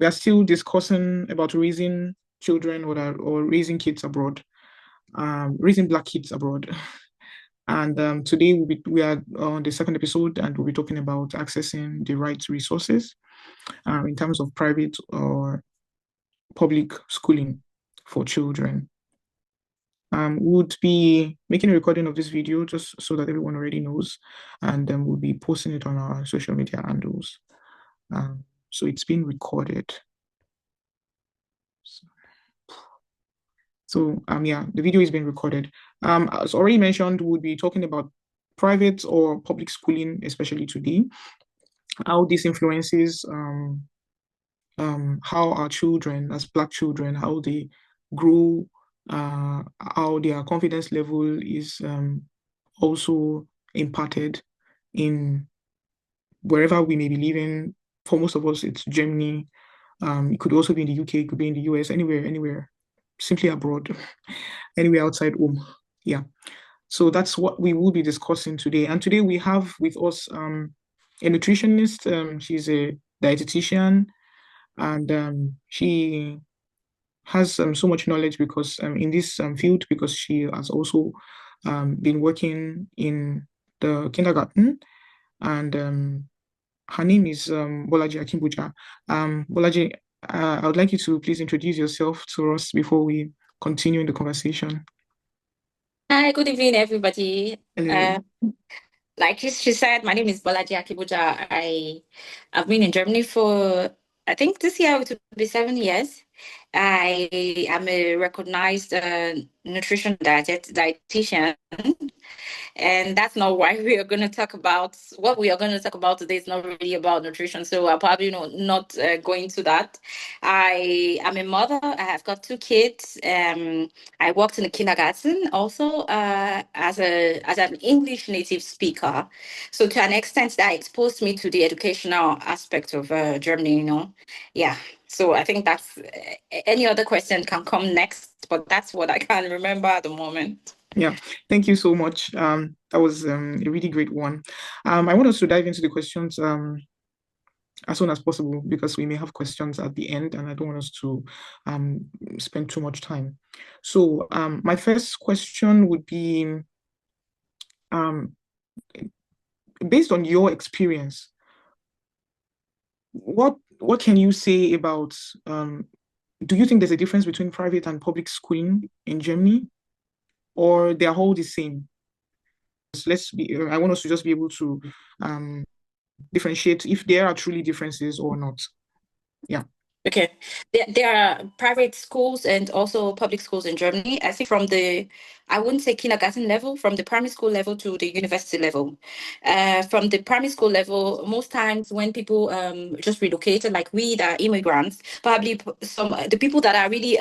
we are still discussing about raising children or raising kids abroad, raising Black kids abroad. And today we are on the second episode, and we'll be talking about accessing the right resources in terms of private or public schooling for children. Would be making a recording of this video just so that everyone already knows, and then we'll be posting it on our social media handles. So it's been recorded. So yeah, the video is being recorded. As already mentioned, we'll be talking about private or public schooling, especially today, how this influences how our children, as Black children, how they grow, how their confidence level is also imparted in wherever we may be living. For most of us, it's Germany. It could also be in the UK, it could be in the US, anywhere, simply abroad, anywhere outside home. Yeah. So that's what we will be discussing today. And today we have with us a nutritionist. She's a dietitian, and she has so much knowledge because in this field, because she has also been working in the kindergarten, and her name is Bolaji Akimbuja. Bolaji, I would like you to please introduce yourself to us before we continue in the conversation. Hi, good evening, everybody. Hello. Like she said, my name is Bolaji Akibuja. I've been in Germany for, I think this year it will be 7 years. I am a recognized nutrition dietitian. And that's not why we are going to talk about what we are going to talk about today. Is not really about nutrition, so I'll probably not go into that. I am a mother. I have got 2 kids. I worked in the kindergarten also as an English native speaker. So to an extent, that exposed me to the educational aspect of Germany. Yeah. So I think that's any other question can come next, but that's what I can remember at the moment. Yeah, thank you so much. That was a really great one. I want us to dive into the questions as soon as possible because we may have questions at the end, and I don't want us to spend too much time. So my first question would be, based on your experience, what can you say about, do you think there's a difference between private and public schooling in Germany, or they're all the same? I want us to just be able to differentiate if there are truly differences or not. Yeah. Okay. There are private schools and also public schools in Germany. I think I wouldn't say kindergarten level, from the primary school level to the university level. From the primary school level, most times when people just relocated, like we that are immigrants, probably the people that are really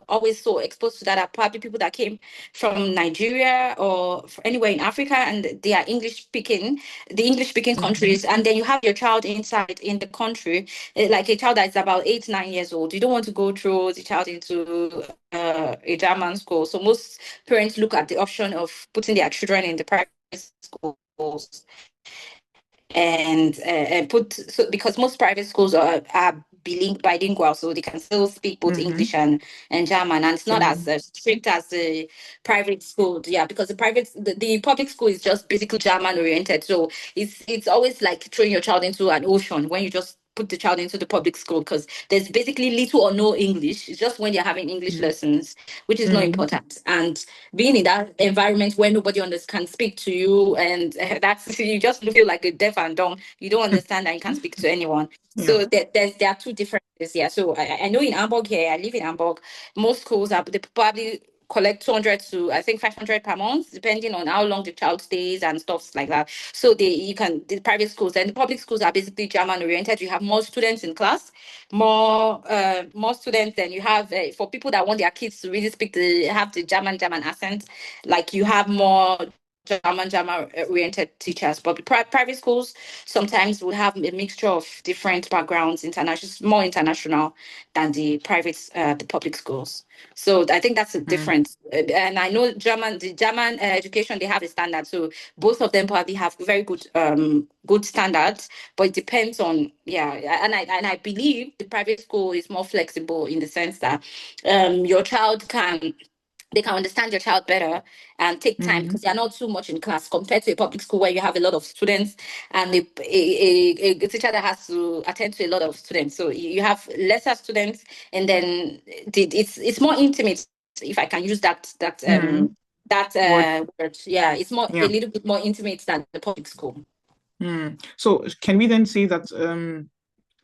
always so exposed to that are probably people that came from Nigeria or anywhere in Africa, and they are the English speaking countries. And then you have your child inside in the country, like a child that's about 8-9 years old. You don't want to go through the child into a German school. So most parents look at the option of putting their children in the private schools and because most private schools are bilingual, so they can still speak both English and German, and it's not as strict as the private school. Yeah, because the public school is just basically German oriented, so it's always like throwing your child into an ocean when you just put the child into the public school, because there's basically little or no English. It's just when you're having English lessons, which is not important. And being in that environment where nobody can speak to you, and that's you just feel like a deaf and dumb. You don't understand and you can't speak to anyone. Yeah. So there are two differences. Yeah. So I know in Hamburg here, I live in Hamburg. Most schools they probably collect 200 to I think 500 per month, depending on how long the child stays and stuff like that. So the private schools and the public schools are basically German oriented. You have more students in class, more students than you have for people that want their kids to really have the German accent. Like you have more German oriented teachers, but private schools sometimes would have a mixture of different backgrounds, international, more international than the the public schools. So I think that's a difference. And I know the German education, they have a standard. So both of them probably have very good standards, but it depends on, and I believe the private school is more flexible in the sense that your child they can understand your child better and take time because they are not too much in class compared to a public school where you have a lot of students and a teacher that has to attend to a lot of students. So you have lesser students, and then it's more intimate, if I can use Word. word. Yeah, it's a Yeah. little bit more intimate than the public school. So can we then say that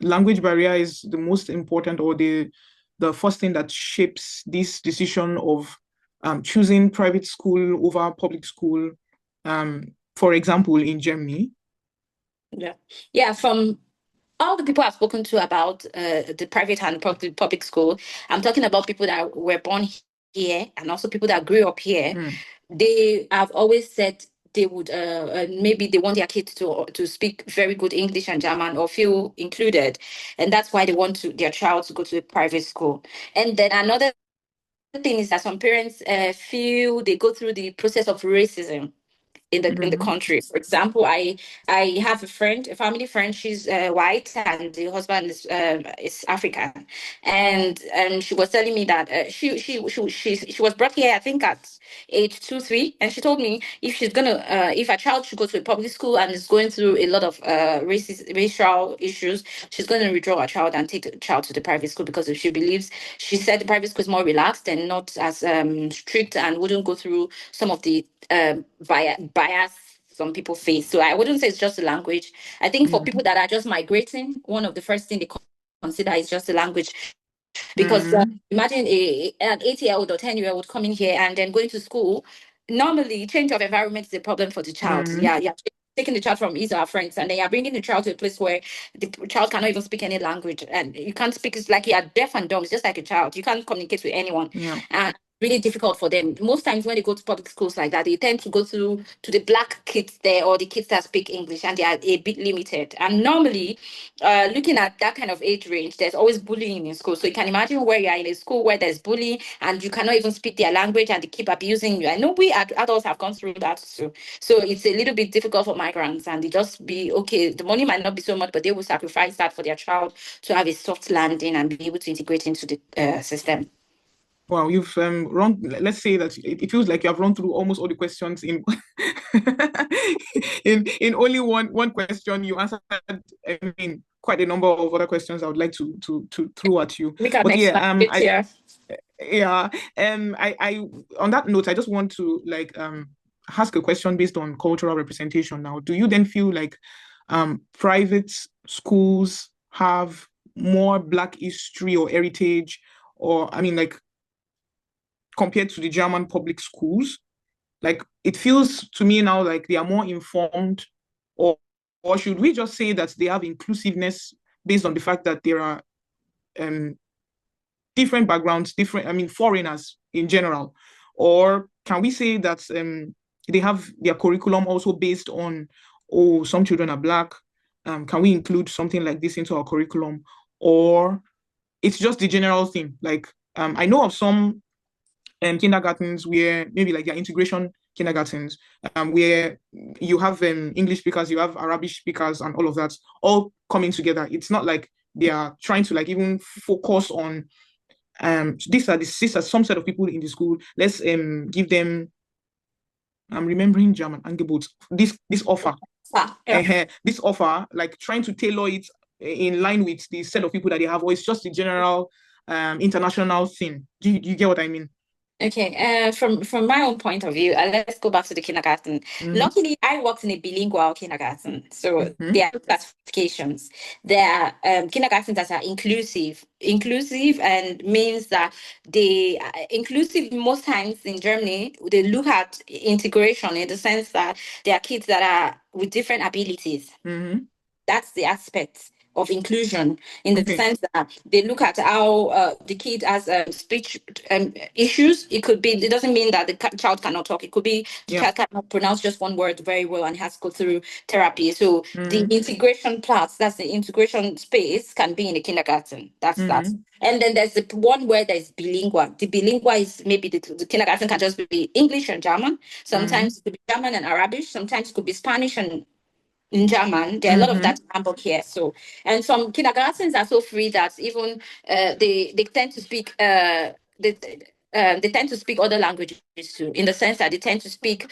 language barrier is the most important, or the first thing that shapes this decision of choosing private school over public school, for example, in Germany? Yeah, from all the people I've spoken to about the private and public school, I'm talking about people that were born here and also people that grew up here. They have always said they would maybe they want their kids to speak very good English and German or feel included, and that's why they want their child to go to a private school. And then another thing is that some parents feel they go through the process of racism in the country. For example, I have a family friend. She's white, and the husband is African, and she was telling me that she was brought here, I think, at age 2 3, and she told me if a child should go to a public school and is going through a lot of racial issues, she's going to withdraw her child and take the child to the private school because if she said the private school is more relaxed and not as strict and wouldn't go through some of the bias some people face. So I wouldn't say it's just the language. I think for people that are just migrating, one of the first thing they consider is just the language. Because imagine an 8-year-old or 10-year-old coming here and then going to school. Normally, change of environment is a problem for the child. Yeah, taking the child from his or her friends, and then you're bringing the child to a place where the child cannot even speak any language, and you can't speak. It's like you're deaf and dumb. It's just like a child. You can't communicate with anyone. And really difficult for them. Most times when they go to public schools like that, they tend to go to the black kids there or the kids that speak English, and they are a bit limited. And normally, looking at that kind of age range, there's always bullying in school. So you can imagine where you are in a school where there's bullying and you cannot even speak their language and they keep abusing you. I know we adults have gone through that too. So it's a little bit difficult for migrants, and they just be okay. The money might not be so much, but they will sacrifice that for their child to have a soft landing and be able to integrate into the system. Wow, you've run. Let's say that it feels like you have run through almost all the questions in in only one question. You answered, I mean, quite a number of other questions I would like to throw at you. We can But yeah, yeah. I on that note, I just want to like ask a question based on cultural representation. Now, do you then feel like private schools have more Black history or heritage, or I mean, like, compared to the German public schools? Like, it feels to me now like they are more informed, or should we just say that they have inclusiveness based on the fact that there are different backgrounds, different, I mean, foreigners in general? Or can we say that they have their curriculum also based on, oh, some children are Black? Can we include something like this into our curriculum? Or it's just the general thing? Like, I know of some kindergartens where maybe like their integration kindergartens, where you have English speakers, you have Arabic speakers, and all of that all coming together. It's not like they are trying to like even focus on these are some set of people in the school. Let's give them. I'm remembering German Angebot. This offer, this offer, like trying to tailor it in line with the set of people that they have, or it's just a general international thing. Do you get what I mean? Okay, from my own point of view, let's go back to the kindergarten. Luckily, I worked in a bilingual kindergarten, so there are classifications. There are kindergartens that are inclusive. Inclusive and means that they inclusive most times in Germany. They look at integration in the sense that there are kids that are with different abilities. That's the aspect. of inclusion, in the Okay. sense that they look at how the kid has speech issues. It could be, it doesn't mean that the child cannot talk. It could be the child cannot pronounce just one word very well and has to go through therapy. So the integration class, that's the integration space, can be in the kindergarten. That's that. And then there's the one where there's bilingual. The bilingual is maybe the kindergarten can just be English and German. Sometimes it could be German and Arabic. Sometimes it could be Spanish and in German. There are a lot of that in Hamburg here. So, and some kindergartens are so free that even they tend to speak they tend to speak other languages too, in the sense that they tend to speak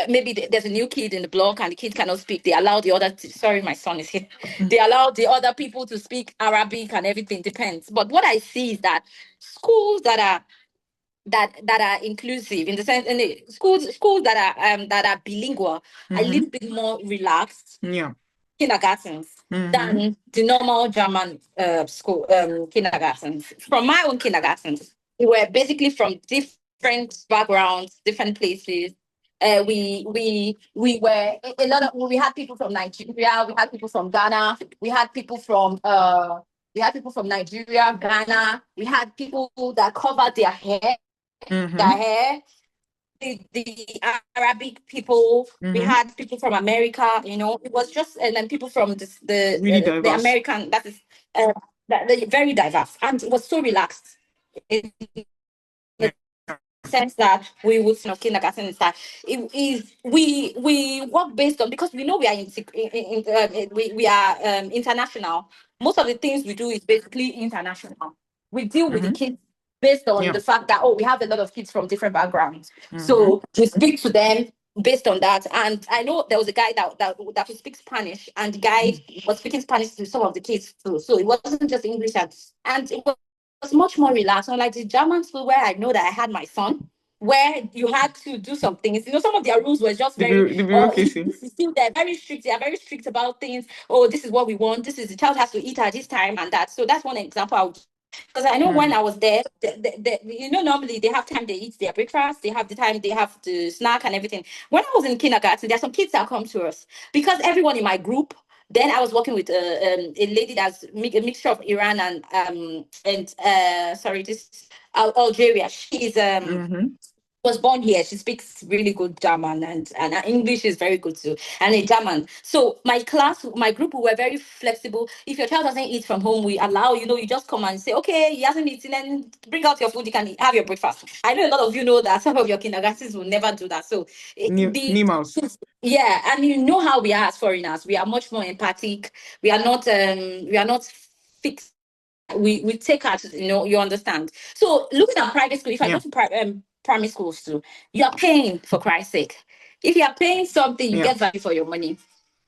maybe there's a new kid in the block and the kid cannot speak. They allow the other sorry, my son is here. They allow the other people to speak Arabic and everything, depends. But what I see is that schools that are inclusive, in the sense, in the schools that are bilingual, a little bit more relaxed kindergartens than the normal German school kindergartens. From my own kindergartens, we were basically from different backgrounds, different places. We were a lot of, we had people from Nigeria, we had people from Ghana, we had people from Nigeria, Ghana. We had people that covered their hair, the Arabic people. We had people from America. You know, it was just, and then people from Really the diverse. American. That is very diverse, and it was so relaxed. In the sense that we would kindergarten and start. It is we work based on, because we know we are we are international. Most of the things we do is basically international. We deal with the kids based on the fact that we have a lot of kids from different backgrounds. So we speak to them based on that. And I know there was a guy that could speak Spanish, and the guy was speaking Spanish to some of the kids too. So it wasn't just English, and it was much more relaxed. Unlike the German school where I know that I had my son, where you had to do some things. You know, some of their rules were just very the bureaucracy. still they're very strict. They are very strict about things. Oh, this is what we want. This is the child has to eat at this time and that. So that's one example I would, because I know when I was there, you know, normally they have time they eat their breakfast, they have the time they have the snack and everything. When I was in kindergarten, there are some kids that come to us because everyone in my group. Then I was working with a lady that's a mixture of Iran and sorry, this Algeria. She's was born here. She speaks really good German, and her English is very good too, and in German. So my group, we were very flexible. If your child doesn't eat from home, we allow, you know, you just come and say, okay, he hasn't eaten, then bring out your food, you can have your breakfast. I know a lot of you know that some of your kindergartens will never do that. So yeah, and you know how we are as foreigners. We are much more empathic. We are not fixed. We take out, you know, you understand. So looking at private school, if I go to primary schools too, you are paying, for Christ's sake. If you are paying something, you get value for your money.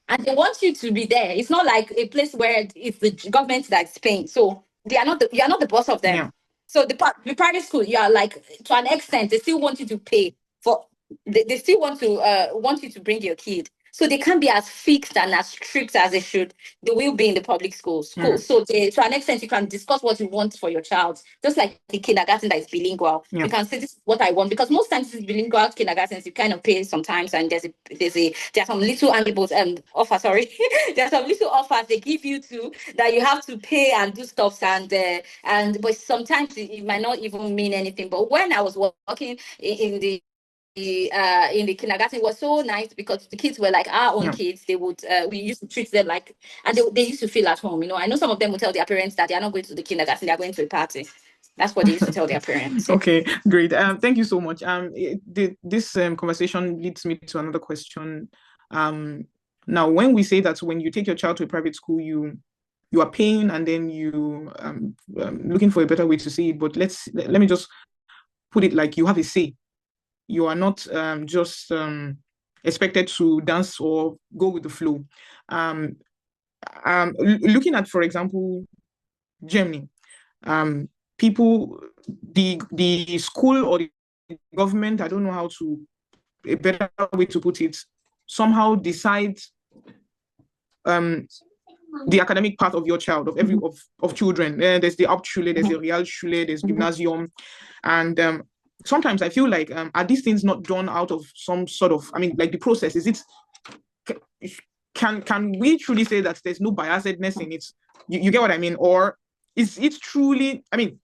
And they want you to be there. It's not like a place where it's the government that's paying. So you are not the boss of them. So the private school, you are like, to an extent, they still want you to pay for. They still want you to bring your kid. So they can't be as fixed and as strict as they should. They will be in the public schools. So to an extent, you can discuss what you want for your child. Just like the kindergarten that is bilingual. You can say, this is what I want. Because most times it's bilingual kindergartens, you kind of pay sometimes, and there are some little animals offers, sorry. There are some little offers they give you too that you have to pay and do stuff, and but sometimes it might not even mean anything. But when I was working in the kindergarten, it was so nice because the kids were like our own kids. They would we used to treat them like, and they used to feel at home. You know, I know some of them would tell their parents that they are not going to the kindergarten, they are going to a party. That's what they used to tell their parents. Okay, great. Thank you so much. This conversation leads me to another question. Now, when we say that when you take your child to a private school, you are paying, and then you looking for a better way to say it. But let me just put it like you have a say. You are not just expected to dance or go with the flow. Looking at, for example, Germany, people, the school or the government, I don't know how to, a better way to put it, somehow decides the academic path of your child, of every of children. There's the Hauptschule, there's the Realschule, there's Gymnasium, and sometimes I feel like are these things not done out of some sort of, I mean, like the process, is it, can we truly say that there's no biasedness in it? You get what I mean? Or is it truly? I mean,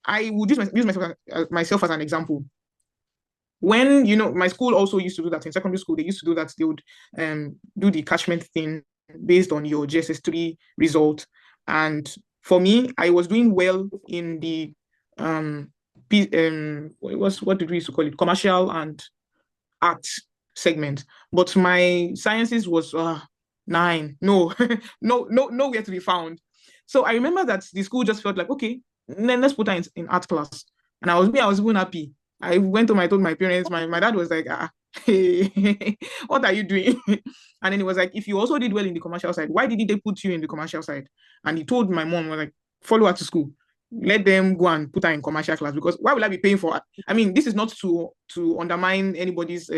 I would use myself as an example. When my school also used to do that in secondary school, they used to do that. They would do the catchment thing based on your JSS3 result. And for me, I was doing well in the what did we used to call it? Commercial and art segment. But my sciences was 9. No, nowhere to be found. So I remember that the school just felt like, okay, then let's put her in art class. And I was even happy. I went home, I told my parents, my dad was like, hey, what are you doing? And then he was like, if you also did well in the commercial side, why did they put you in the commercial side? And he told my mom, was like, follow her to school. Let them go and put her in commercial class, because why will I be paying for her? I mean, this is not to undermine anybody's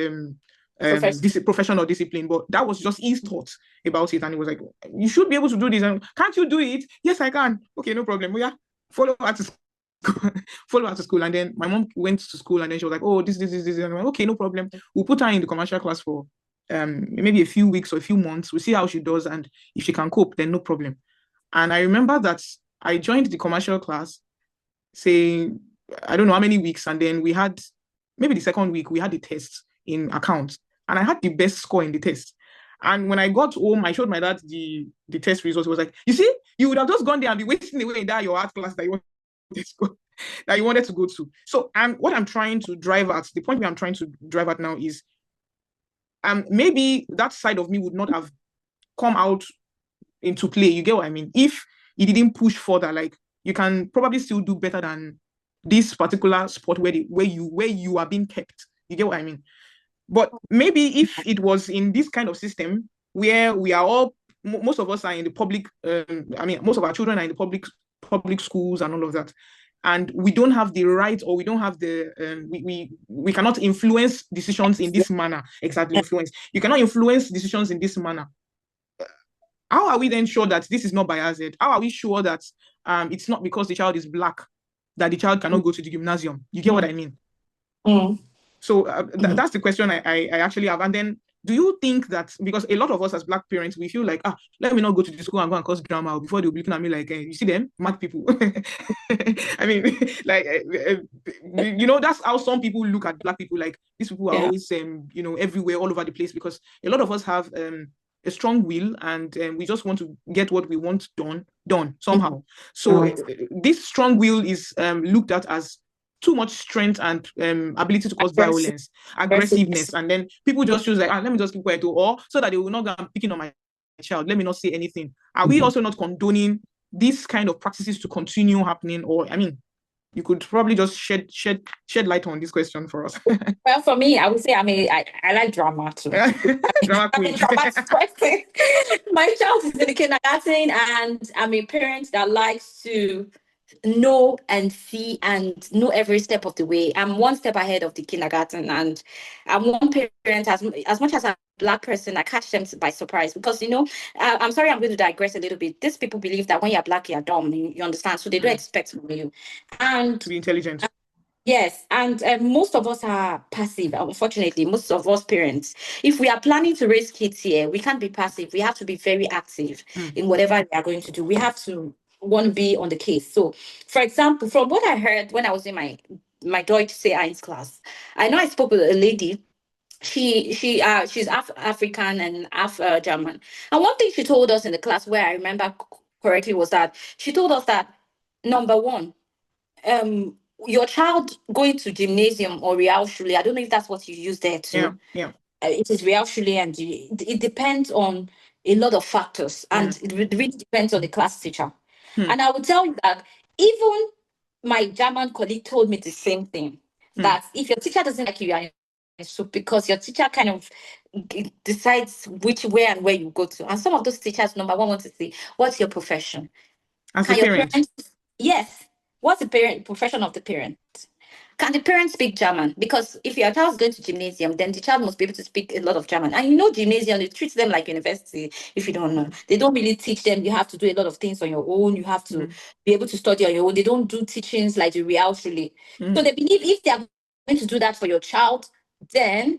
profession or discipline, but that was just his thoughts about it. And he was like, you should be able to do this. And can't you do it? Yes, I can. Okay, no problem. Yeah, follow her to school. Follow her to school. And then my mom went to school, and then she was like, oh, this. And I'm like, okay, no problem. We'll put her in the commercial class for maybe a few weeks or a few months. We'll see how she does. And if she can cope, then no problem. And I remember that I joined the commercial class, say, I don't know how many weeks. And then we had, maybe the second week, we had the test in accounts. And I had the best score in the test. And when I got home, I showed my dad the test results. He was like, you see, you would have just gone there and be wasting away in that your art class that you wanted to go to. So what I'm trying to drive at, the point where I'm trying to drive at now is maybe that side of me would not have come out into play. You get what I mean? If he didn't push further, like, you can probably still do better than this particular sport where you are being kept. You get what I mean? But maybe if it was in this kind of system where we are all, most of us are in the public, most of our children are in the public schools and all of that, and we don't have the right, or we don't have the we cannot influence decisions in this manner. Exactly, influence. You cannot influence decisions in this manner. How are we then sure that this is not biased? How are we sure that it's not because the child is Black that the child cannot go to the gymnasium? You get what I mean? So that's the question I actually have. And then, do you think that, because a lot of us as Black parents, we feel like, let me not go to the school and go and cause drama, before they'll be looking at me like, you see them, mad people. I mean, like, that's how some people look at Black people. Like, these people are always, everywhere, all over the place, because a lot of us have a strong will, and we just want to get what we want done somehow. So this strong will is looked at as too much strength and ability to cause violence, aggressiveness, and then people just choose like, let me just keep quiet, or so that they will not go and picking on my child. Let me not say anything. Are we also not condoning these kind of practices to continue happening? Or, I mean, you could probably just shed light on this question for us. Well, for me, I would say I like drama too. Drama queen. My child is in the kindergarten, and I'm a parent that likes to know and see and know every step of the way. I'm one step ahead of the kindergarten, and I'm one parent, as much as I'm a Black person, I catch them by surprise, because I'm sorry, I'm going to digress a little bit. These people believe that when you're Black, you're dumb. You understand? So they don't expect from you and to be intelligent. Yes, and most of us are passive. Unfortunately, most of us parents, if we are planning to raise kids here, we can't be passive. We have to be very active in whatever we are going to do. We have to want to be on the case. So, for example, from what I heard when I was in my Deutsch C1 class, I know I spoke with a lady. She's African and German. And one thing she told us in the class, where I remember correctly, was that she told us that, number one, your child going to gymnasium or Realschule, I don't know if that's what you use there too. Yeah. It is Realschule, and it depends on a lot of factors, and it really depends on the class teacher. And I would tell you that even my German colleague told me the same thing, that if your teacher doesn't like you are in soup, because your teacher kind of decides where you go to. And some of those teachers, number one, want to say, what's your profession? As a parent? Yes. What's the profession of the parent? Can the parent speak German? Because if your child is going to gymnasium, then the child must be able to speak a lot of German. And gymnasium, they treat them like university, if you don't know. They don't really teach them. You have to do a lot of things on your own. You have to be able to study on your own. They don't do teachings like the Realschule. So they believe if they are going to do that for your child, then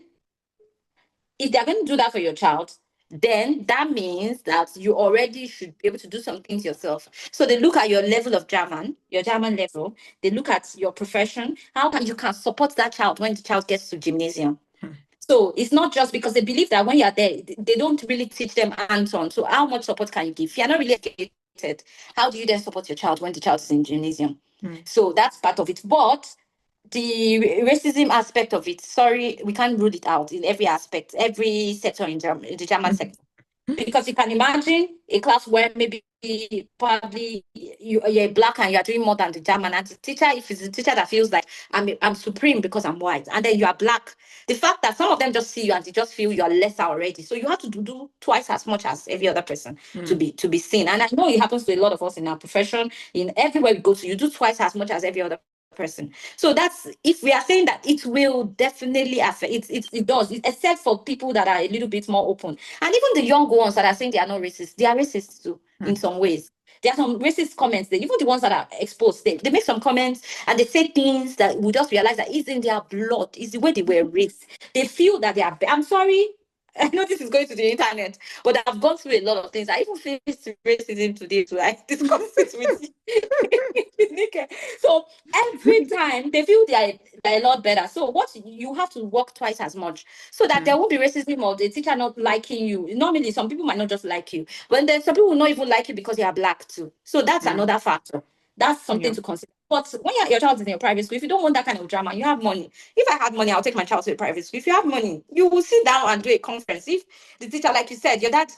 then that means that you already should be able to do some things yourself. So they look at your level of German, your German level. They look at your profession, how you can support that child when the child gets to gymnasium. So it's not just because they believe that when you're there, they don't really teach them hands-on. So how much support can you give? If you're not really educated, how do you then support your child when the child is in gymnasium? So that's part of it. But the racism aspect of it, sorry, we can't rule it out in every aspect, every sector in the German sector. Because you can imagine a class where maybe probably you're black and you're doing more than the German, and the teacher, if it's a teacher that feels like I'm supreme because I'm white, and then you are black, the fact that some of them just see you and they just feel you're lesser already, so you have to do twice as much as every other person to be seen. And I know it happens to a lot of us in our profession, in everywhere we go to, you do twice as much as every other person. So that's, if we are saying that it will definitely affect it does, except for people that are a little bit more open. And even the young ones that are saying they are not racist, they are racist too in some ways. There are some racist comments there. Even the ones that are exposed, they make some comments and they say things that we just realize that it's in their blood, it's the way they were raised. They feel that they are, I'm sorry, I know this is going to the internet, but I've gone through a lot of things. I even faced racism today, so I discussed it with you. So every time they feel they're a lot better. So what you have to work twice as much so that there won't be racism or the teacher not liking you. Normally, some people might not just like you, but then some people will not even like you because you are black too. So that's another factor. That's something to consider. But when your child is in a private school, if you don't want that kind of drama, you have money. If I had money, I'll take my child to a private school. If you have money, you will sit down and do a conference. If the teacher, like you said, your dad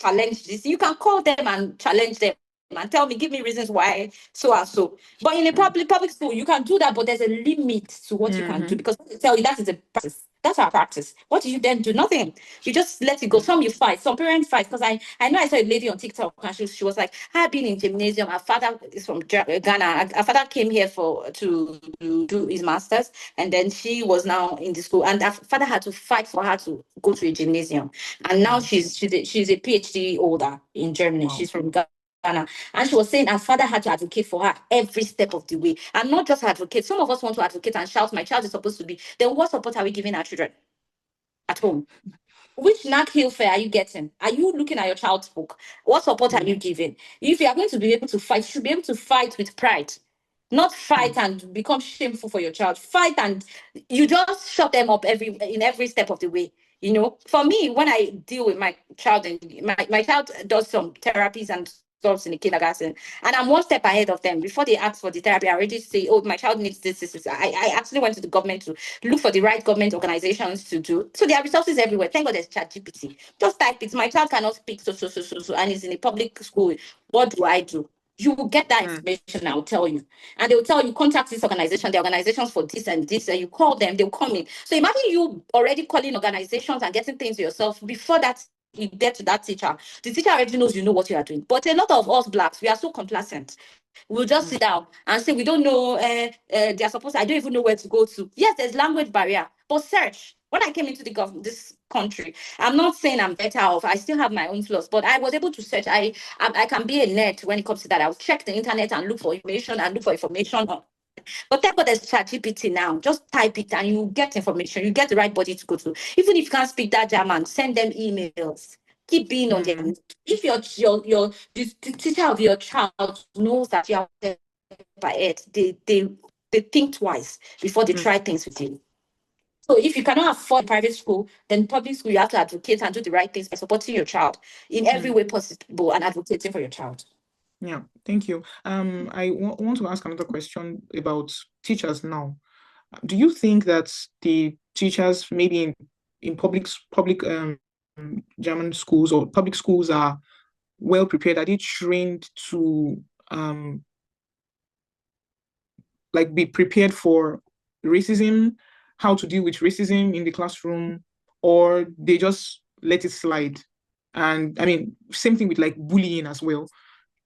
challenged this, you can call them and challenge them and tell me, give me reasons why so and so. But in a public school, you can do that, but there's a limit to what you can do, because they tell you that is a practice. That's our practice. What do you then do? Nothing. You just let it go. Some you fight, some parents fight. Because I know I saw a lady on TikTok and she was like, I've been in gymnasium. Her father is from Ghana. Her father came here to do his master's, and then she was now in the school. And her father had to fight for her to go to a gymnasium. And now she's a PhD holder in Germany. Wow. She's from Ghana. And she was saying her father had to advocate for her every step of the way. And not just advocate. Some of us want to advocate and shout, my child is supposed to be. Then what support are we giving our children at home? Which knack heel fare are you getting? Are you looking at your child's book? What support are you giving? If you are going to be able to fight, you should be able to fight with pride. Not fight and become shameful for your child. Fight and you just shut them up in every step of the way. You know, for me, when I deal with my child, and my child does some therapies and stuff in the kindergarten, and I'm one step ahead of them. Before they ask for the therapy, I already say, oh, my child needs this. I actually went to the government to look for the right government organizations to do. So there are resources everywhere. Thank God there's ChatGPT. Just type it. My child cannot speak, so, and is in a public school. What do I do? You will get that information, I'll tell you. And they'll tell you, contact this organization, the organizations for this and this, and you call them, they'll come in. So imagine you already calling organizations and getting things yourself before that you get to that teacher. The teacher already knows you know what you are doing. But a lot of us blacks, we are so complacent. We'll just sit down and say, we don't know, they're supposed to, I don't even know where to go to. Yes, there's language barrier, but search. When I came into this country, I'm not saying I'm better off. I still have my own flaws, but I was able to search. I can be a nerd when it comes to that. I'll check the internet and look for information But thank God there's ChatGPT now. Just type it and you get information. You get the right body to go to. Even if you can't speak that German, send them emails. Keep being on them. If the teacher of your child knows that you are by it, they think twice before they try things with you. So if you cannot afford private school, then public school, you have to advocate and do the right things by supporting your child in every way possible and advocating for your child. Yeah, thank you. I want to ask another question about teachers now. Do you think that the teachers, maybe in public German schools or public schools, are well prepared? Are they trained to like be prepared for racism, how to deal with racism in the classroom, or they just let it slide? And I mean, same thing with like bullying as well.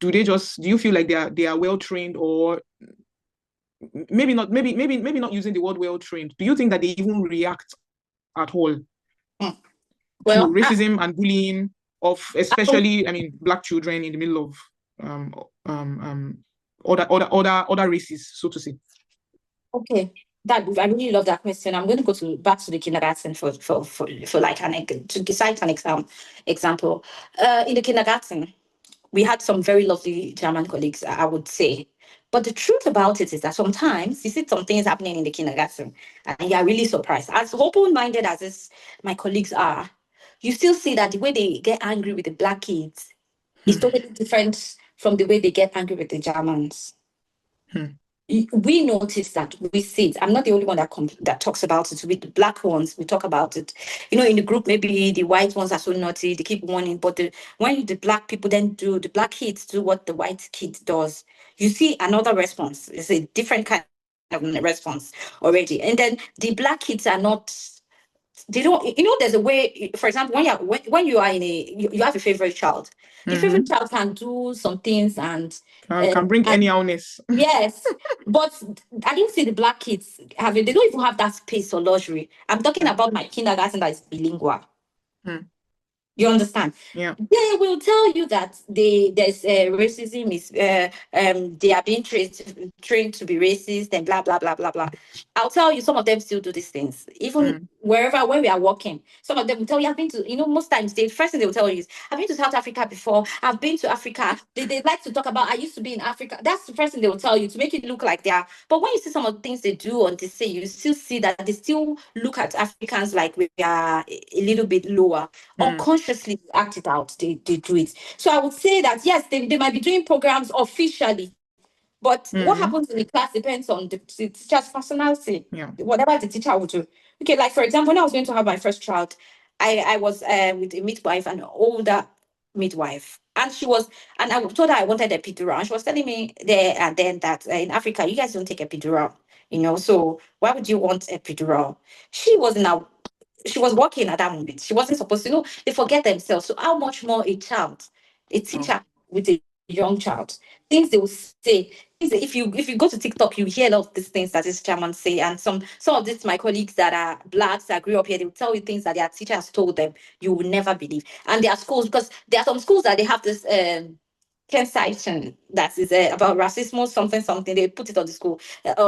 Do you feel like they are well trained, or maybe not using the word well trained? Do you think that they even react at all to racism and bullying of especially Black children in the middle of other races, so to say? Okay. That I really love that question. I'm going to go back to the kindergarten for like to cite an example. In the kindergarten, we had some very lovely German colleagues, I would say. But the truth about it is that sometimes you see some things happening in the kindergarten and you're really surprised. As open-minded as my colleagues are, you still see that the way they get angry with the black kids is Hmm. totally different from the way they get angry with the Germans. Hmm. We notice that, we see it. I'm not the only one that talks about it. With the black ones, we talk about it. In the group, maybe the white ones are so naughty, they keep warning. But when the black people the black kids do what the white kid does, you see another response. It's a different kind of response already. And then the black kids are not. They don't. There's a way. For example, when you are in you have a favorite child. The favorite Mm-hmm. child can do some things Can bring and any illness. yes, but I didn't see the black kids having, they don't even have that space or luxury. I'm talking Hmm. about my kindergarten that is bilingual. Hmm. You understand? Yeah. They will tell you that there's racism is they are being trained to be racist and blah blah blah blah blah. I'll tell you, some of them still do these things. Even Hmm. when we are working, some of them will tell you, I've been to, most times the first thing they will tell you is, I've been to South Africa before, I've been to Africa. They like to talk about, I used to be in Africa. That's the first thing they will tell you to make it look like they are. But when you see some of the things they do on this, say, you still see that they still look at Africans like we are a little bit lower. Hmm. Unconsciously act it out, they do it. So I would say that yes, they might be doing programs officially, but what Hmm. happens in the class depends on the teacher's personality, Yeah. whatever the teacher would do. Okay, like for example, when I was going to have my first child, I was with a midwife, an older midwife, and and I told her I wanted a epidural, and she was telling me there and then that in Africa you guys don't take epidural, so why would you want epidural? She was now she was working at that moment. She wasn't supposed to, they forget themselves. So how much more a Wow. teacher with a young child, things they will say. If you go to TikTok, you hear a lot of these things that this chairman say, and some of these my colleagues that are blacks that grew up here, they will tell you things that their teachers told them you will never believe. And there are schools, because there are some schools that they have this sensation that is about racism, something something. They put it on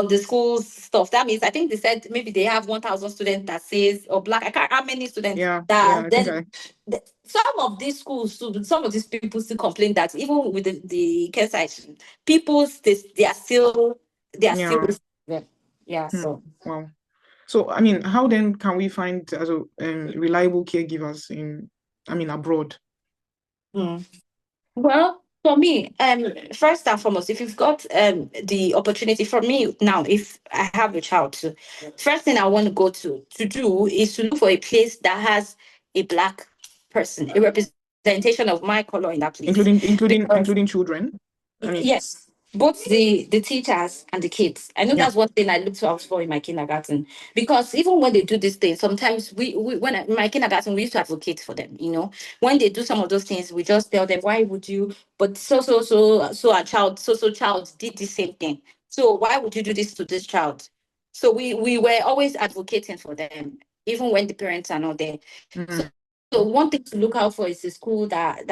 the school's stuff. That means I think they said maybe they have 1,000 students that says or black. I can't how many students Yeah. Yeah. that I think then I. some of these schools, some of these people still complain that even with the sensation, people they are still Yeah. them. Yeah. Hmm. So. Wow. So, I mean, how then can we find reliable caregivers abroad? Hmm. Well, for me, first and foremost, if you've got the opportunity, for me now, if I have a child, first thing I want to go to do is to look for a place that has a black person, a representation of my color in that place, because Including children. I mean, yes, both the teachers and the kids. I know yeah. that's one thing I looked out for in my kindergarten, because even when they do these things, sometimes in my kindergarten we used to advocate for them. When they do some of those things, we just tell them, why would you? But so a child child did the same thing. So why would you do this to this child? So we were always advocating for them, even when the parents are not there. So Mm. so one thing to look out for is a school that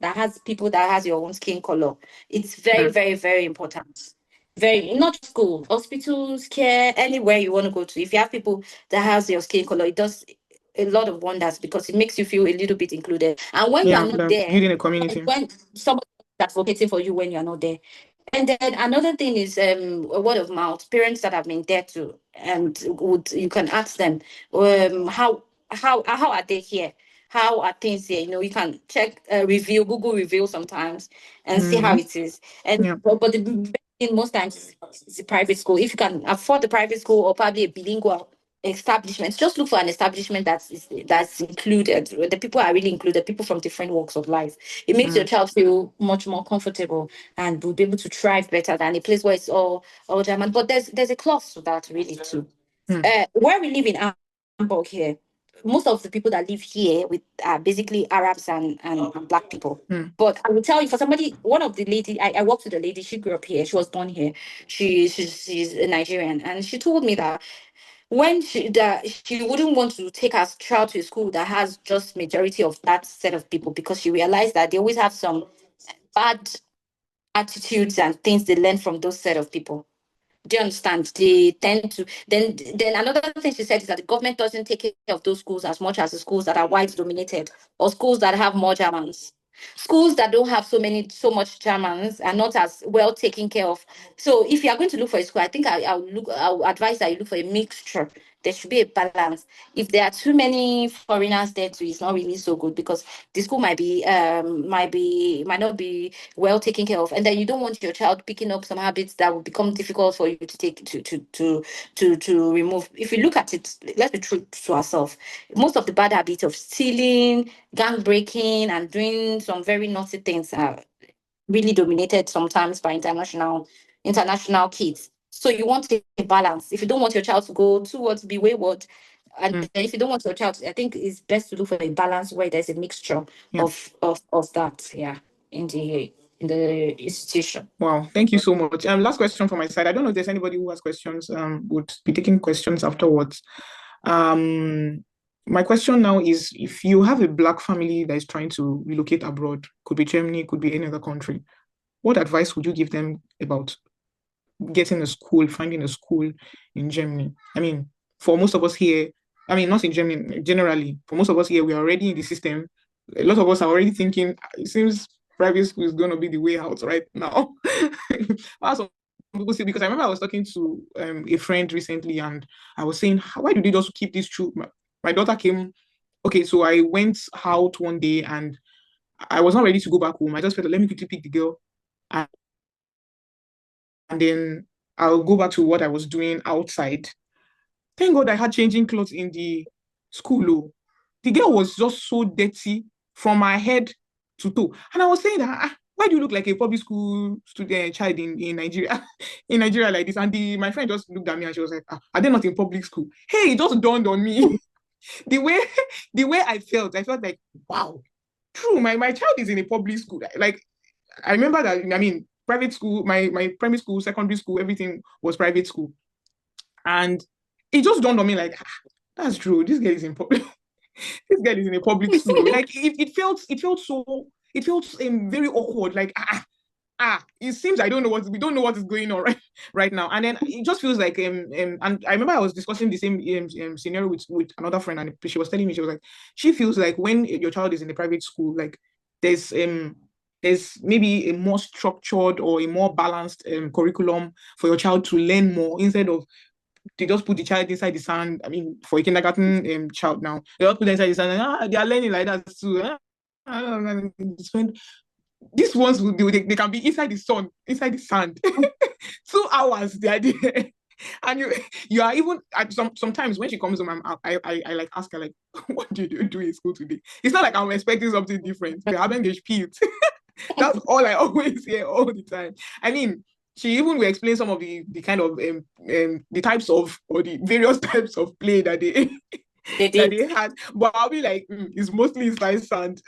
has people that has your own skin color. It's very, Yeah. very, very important. Very, not just school, hospitals, care, anywhere you want to go to. If you have people that has your skin color, it does a lot of wonders, because it makes you feel a little bit included. And when you are Yeah. not there, Building a community. when somebody that's advocating for you when you are not there. And then another thing is a word of mouth. Parents that have been there too, and would you can ask them how are they here? How are things here? You can check review, Google review sometimes, and see how Hmm. it is. And Yeah. but the best thing most times is a private school. If you can afford the private school or probably a bilingual establishment, just look for an establishment that's included. The people are really included. People from different walks of life. It makes your Mm. child feel much more comfortable and will be able to thrive better than a place where it's all German. But there's a clause to that really too. Mm. Where we live in Hamburg here, most of the people that live here with are basically Arabs and black people. Mm. But I will tell you, for somebody, one of the lady, I worked with a lady. She grew up here. She was born here. She's a Nigerian, and she told me that she wouldn't want to take her child to a school that has just majority of that set of people, because she realized that they always have some bad attitudes and things they learn from those set of people. Do you understand? They tend to then another thing she said is that the government doesn't take care of those schools as much as the schools that are white dominated or schools that have more Germans. Schools that don't have so much Germans are not as well taken care of. So if you are going to look for a school, I think I'll advise that you look for a mixture. There should be a balance. If there are too many foreigners there too, it's not really so good because the school might not be well taken care of, and then you don't want your child picking up some habits that will become difficult for you to take to remove. If you look at it, let's be true to ourselves. Most of the bad habits of stealing, gang breaking, and doing some very naughty things are really dominated sometimes by international kids. So you want a balance. If you don't want your child to go towards be wayward, and then if you don't want your child, I think it's best to look for a balance where there's a mixture of that, yeah, in the institution. Wow, thank you so much. Last question from my side. I don't know if there's anybody who has questions. Would be taking questions afterwards. My question now is: if you have a Black family that is trying to relocate abroad, could be Germany, could be any other country, what advice would you give them about getting a school, finding a school in Germany? I mean, for most of us here, I mean, not in Germany, generally, for most of us here, we are already in the system. A lot of us are already thinking, it seems private school is going to be the way out right now. As some people say, because I remember I was talking to a friend recently and I was saying, why do they just keep this true? My daughter came, okay, so I went out one day and I was not ready to go back home. I just felt, let me quickly pick the girl and then I'll go back to what I was doing outside. Thank God I had changing clothes in the school. Oh. The girl was just so dirty from her head to toe. And I was saying that, why do you look like a public school student child in Nigeria? In Nigeria like this. And my friend just looked at me and she was like, are they not in public school? Hey, it just dawned on me. the way I felt like, wow, true, my child is in a public school. Like, I remember that, I mean, private school, my primary school, secondary school, everything was private school. And it just dawned on me like, that's true. This girl is in public. This girl is in a public school. Like it felt very awkward. Like it seems we don't know what is going on right now. And then it just feels like and I remember I was discussing the same scenario with another friend, and she was telling me, she was like, she feels like when your child is in a private school, like there's maybe a more structured or a more balanced curriculum for your child to learn more, instead of they just put the child inside the sand. I mean, for a kindergarten child now, they just put them inside the sand and they are learning like that too. These ones will they can be inside the sun, inside the sand. 2 hours they are there. And you are even sometimes when she comes home, I like ask her like, what did you do in school today? It's not like I'm expecting something different. They haven't gespielt. That's all I always hear all the time. I mean, she even will explain some of the kind of the types of, or the various types of play that they that they had. But I'll be like, it's mostly inside sand.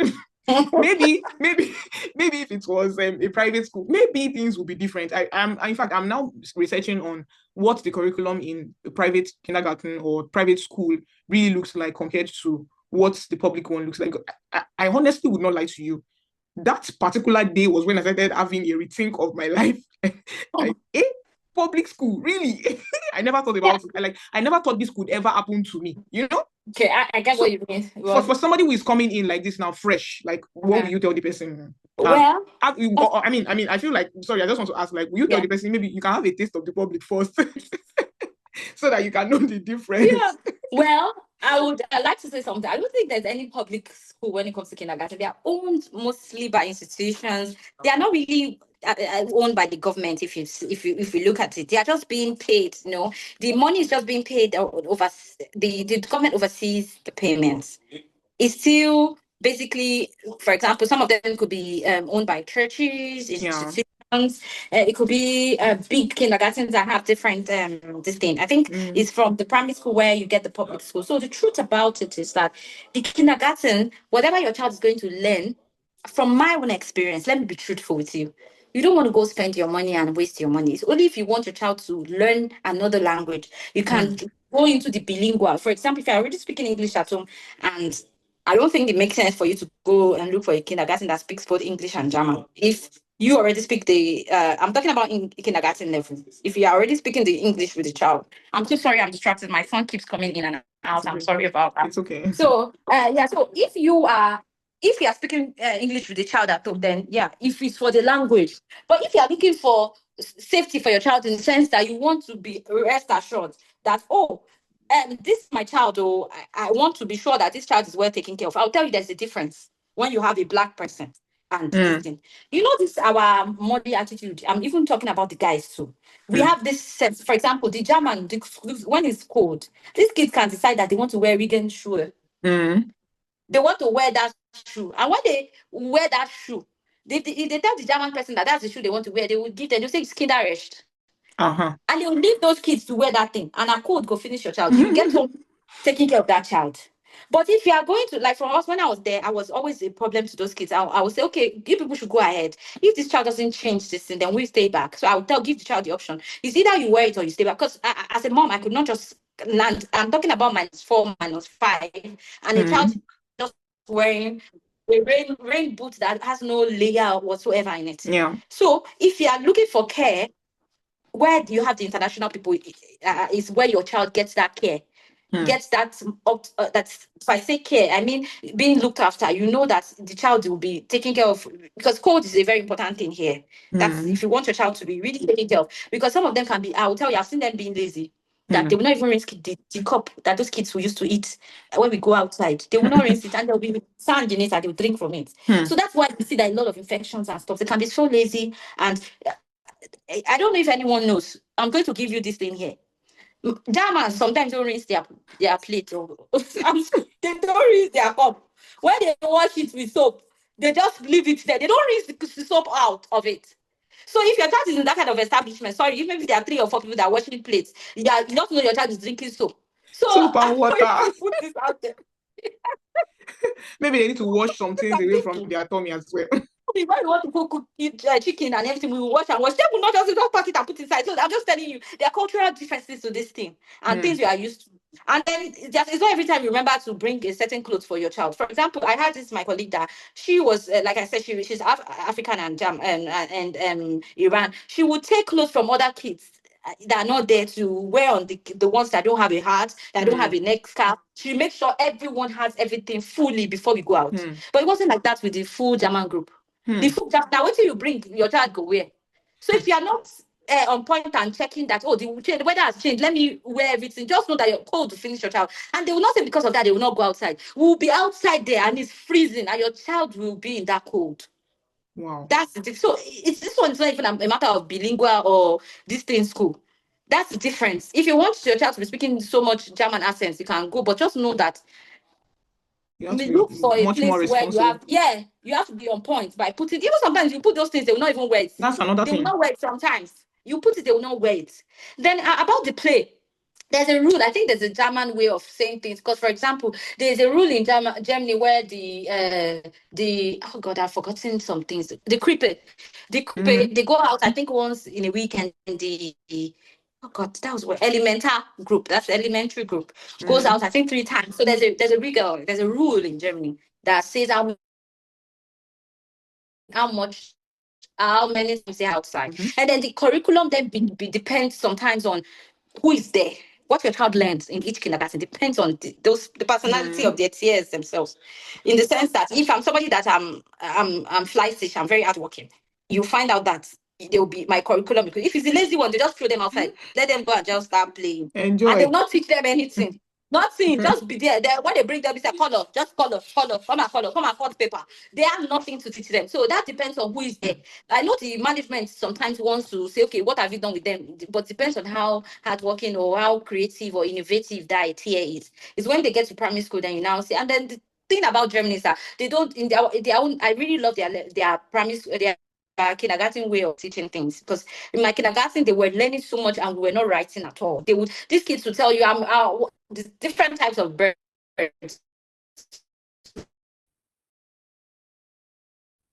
maybe if it was a private school, maybe things would be different. In fact, I'm now researching on what the curriculum in a private kindergarten or private school really looks like compared to what the public one looks like. I honestly would not lie to you. That particular day was when I started having a rethink of my life. Like, public school, really? I never thought about it. Like, I never thought this could ever happen to me, you know? Okay, I get what you mean. For somebody who is coming in like this now, fresh, like, what will you tell the person? Well, I mean, I feel like, sorry, I just want to ask, like, will you tell the person, maybe you can have a taste of the public first so that you can know the difference? Yeah. Well, I would like to say something. I don't think there's any public school when it comes to kindergarten. They are owned mostly by institutions. They are not really owned by the government. If you look at it, they are just being paid. You know, the money is just being paid over. The government oversees the payments. It's still basically, for example, some of them could be owned by churches, institutions. It could be big kindergartens that have different this thing. I think it's from the primary school where you get the public school. So the truth about it is that the kindergarten, whatever your child is going to learn, from my own experience, let me be truthful with you. You don't want to go spend your money and waste your money. It's only if you want your child to learn another language. You can go into the bilingual. For example, if you're already speaking English at home, and I don't think it makes sense for you to go and look for a kindergarten that speaks both English and German. If you already speak the I'm talking about in kindergarten level. If you are already speaking the English with the child, I'm so sorry, I'm distracted. My son keeps coming in and out. I'm Okay. sorry about that. It's okay. So yeah, so if you are speaking English with the child at home, then yeah, if it's for the language. But if you are looking for safety for your child in the sense that you want to be rest assured that, oh, this is my child, or I want to be sure that this child is well taken care of, I'll tell you there's a difference when you have a black person and this Mm, thing. You know, this our muddy attitude. I'm even talking about the guys too. We mm, have this sense, for example, the German, when it's cold, these kids can decide that they want to wear vegan shoe. mm, They want to wear that shoe. And when they wear that shoe, if they tell the German person that that's the shoe they want to wear, they will give them, they'll say it's kinderrecht. uh-huh. And they'll leave those kids to wear that thing. And a cold go finish your child. You get home taking care of that child. But if you are going to, like for us, when I was there, I was always a problem to those kids. I would say, okay, you people should go ahead. If this child doesn't change this thing, then we stay back. So I would give the child the option. It's either you wear it or you stay back. Because as a mom, I could not just land. I'm talking about -4, -5, and a child Mm, just wearing a rain boot that has no layer whatsoever in it. yeah. So if you are looking for care, where you have the international people is where your child gets that care, Mm, gets that that's, if I say care, I mean being looked after. You know that the child will be taken care of, because cold is a very important thing here. That's mm, if you want your child to be really taken care of, because some of them can be, I will tell you, I've seen them being lazy, that they mm. will not even rinse the cup that those kids who used to eat when we go outside. They will not rinse it, and there'll be sand in it and they'll drink from it. Mm. So that's why you see that a lot of infections and stuff, they can be so lazy. And I don't know if anyone knows. I'm going to give you this thing here. Germans sometimes don't rinse their plate. They don't rinse their cup. When they wash it with soap, they just leave it there. They don't rinse the soap out of it. So if your child is in that kind of establishment, sorry, if maybe there are 3 or 4 people that are washing plates, you don't know your child is drinking soap. So Soap and I'm going water. to put this out there. Maybe they need to wash some Because things I'm away from thinking, their tummy as well. when you want to cook chicken and everything, we will wash and wash. They will not just pack it and put it inside. So I'm just telling you, there are cultural differences to this thing and things Mm, we are used to. And then it's not every time you remember to bring a certain clothes for your child. For example, I had this my colleague that she was like I said, she's African and Iran. She would take clothes from other kids that are not there to wear on the ones that don't have a hat, that don't have mm, a neck scarf. She makes sure everyone has everything fully before we go out. mm, But it wasn't like that with the full German group. The mm, food now what you bring your child go wear. So mm. if you are not on point and checking that, oh, the weather has changed, let me wear everything, just know that you're cold to finish your child. And they will not say because of that they will not go outside. We'll be outside there and it's freezing and your child will be in that cold. Wow. That's the thing. So it's this one's not even a matter of bilingual or this thing school. That's the difference. If you want your child to be speaking so much German accents, you can go, but just know that You have to we be look for a much more place where you responsible. have, yeah, you have to be on point by putting, even sometimes you put those things, they will not even wear it. That's another They will thing. not wear it sometimes. You put it, they will not wear it. Then about the play, there's a rule. I think there's a German way of saying things. Because, for example, there's a rule in Germany where the oh god, I've forgotten some things. Mm, They go out. I think once in a week, and the oh god, that was what elemental group. That's the elementary group goes mm, out. I think 3 times. So there's a rule in Germany that says how much how many times they're outside. mhm, And then the curriculum then depends sometimes on who is there. What your child learns in each kindergarten depends on the personality of mm, their TAs themselves. In the sense that if I'm somebody that I'm fly-ish, I'm very hardworking, you find out that they'll be my curriculum. Because if it's a lazy one, they just throw them outside. Let them go and just start playing. And they will enjoy. not teach them anything. Nothing, just be there. When they bring them, it's a color, just color, come and cut paper. They have nothing to teach them. So that depends on who is there. I know the management sometimes wants to say, okay, what have you done with them? But depends on how hardworking or how creative or innovative that idea is. It's when they get to primary school, then you now see. And then the thing about Germany is that they don't in their own. I really love their primary school, their kindergarten way of teaching things, because in my kindergarten they were learning so much and we were not writing at all. These kids would tell you the different types of birds.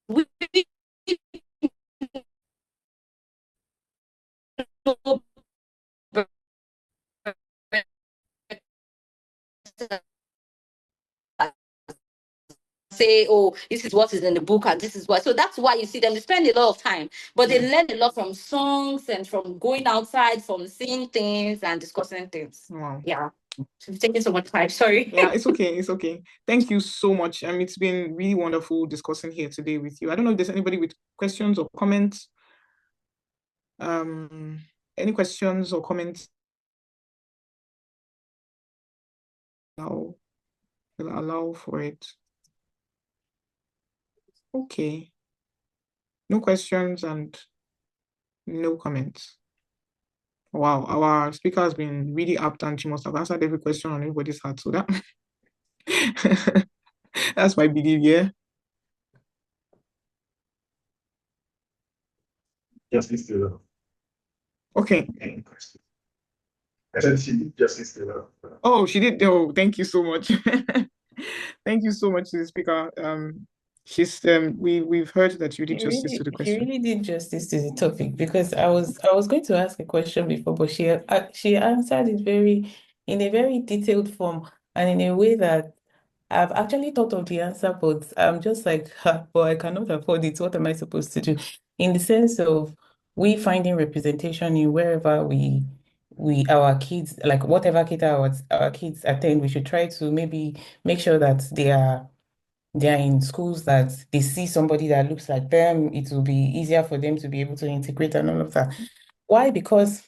We know birds say, oh, this is what is in the book and this is what. So that's why you see them, they spend a lot of time, but they learn a lot from songs and from going outside, from seeing things and discussing things. Wow. Yeah. So taking so much time. Sorry. Yeah, it's okay. It's okay. Thank you so much. It's been really wonderful discussing here today with you. I don't know if there's anybody with questions or comments. Um, any questions or comments? I'll, will allow for it. Okay. No questions and no comments. Wow, our speaker has been really apt and she must have answered every question on everybody's heart. So that that's my belief, yeah. Justice Taylor. Okay. I said she did Justice Taylor. Oh, she did. Oh, thank you so much. Thank you so much to the speaker. We've heard that you did justice to the She question. really did justice to the topic because I was going to ask a question before, but she answered it in a very detailed form and in a way that I've actually thought of the answer, but I'm just like, "Ha, but I cannot afford it. What am I supposed to do?" In the sense of we finding representation in wherever we our kids, like whatever kid our kids attend, we should try to maybe make sure that they are in schools that they see somebody that looks like them. It will be easier for them to be able to integrate and all of that. Why? Because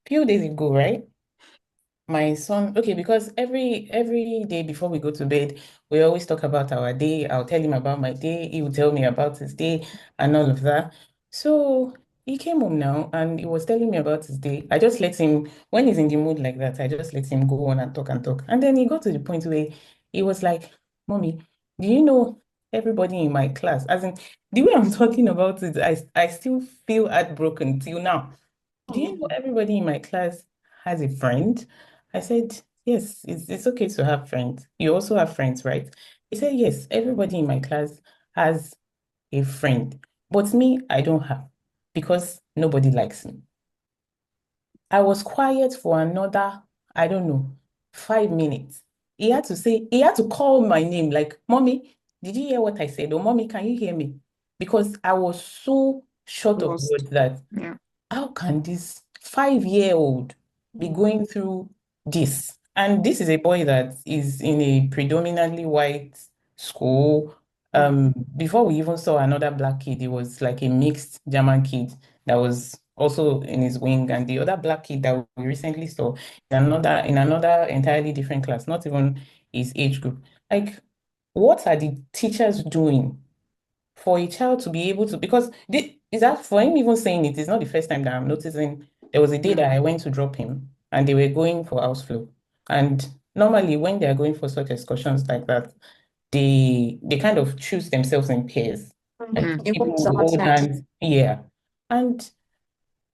few days ago, right? My son, okay, because every day before we go to bed, we always talk about our day. I'll tell him about my day. He will tell me about his day and all of that. So he came home now and he was telling me about his day. I just let him, when he's in the mood like that, I just let him go on and talk and talk. And then he got to the point where he was like, "Mommy, do you know everybody in my class?" As in, the way I'm talking about it, I still feel heartbroken till now. "Do you know everybody in my class has a friend?" I said, "Yes, it's okay to have friends. You also have friends, right?" He said, "Yes, everybody in my class has a friend. But me, I don't have because nobody likes me." I was quiet for another, I don't know, 5 minutes. He had to call my name, like, "Mommy, did you hear what I said?" Or, "Mommy, can you hear me?" Because I was so short of Lost. words that Yeah. how can this 5-year-old be going through this? And this is a boy that is in a predominantly white school. Before we even saw another black kid, it was like a mixed German kid that was also in his wing, and the other black kid that we recently saw in another entirely different class, not even his age group. Like, what are the teachers doing for a child to be able to, because is that for him even saying it is not the first time that I'm noticing. There was a day that I went to drop him and they were going for house flow. And normally when they are going for such excursions like that, they kind of choose themselves in pairs. Like Mm. people would hold hands. Yeah. And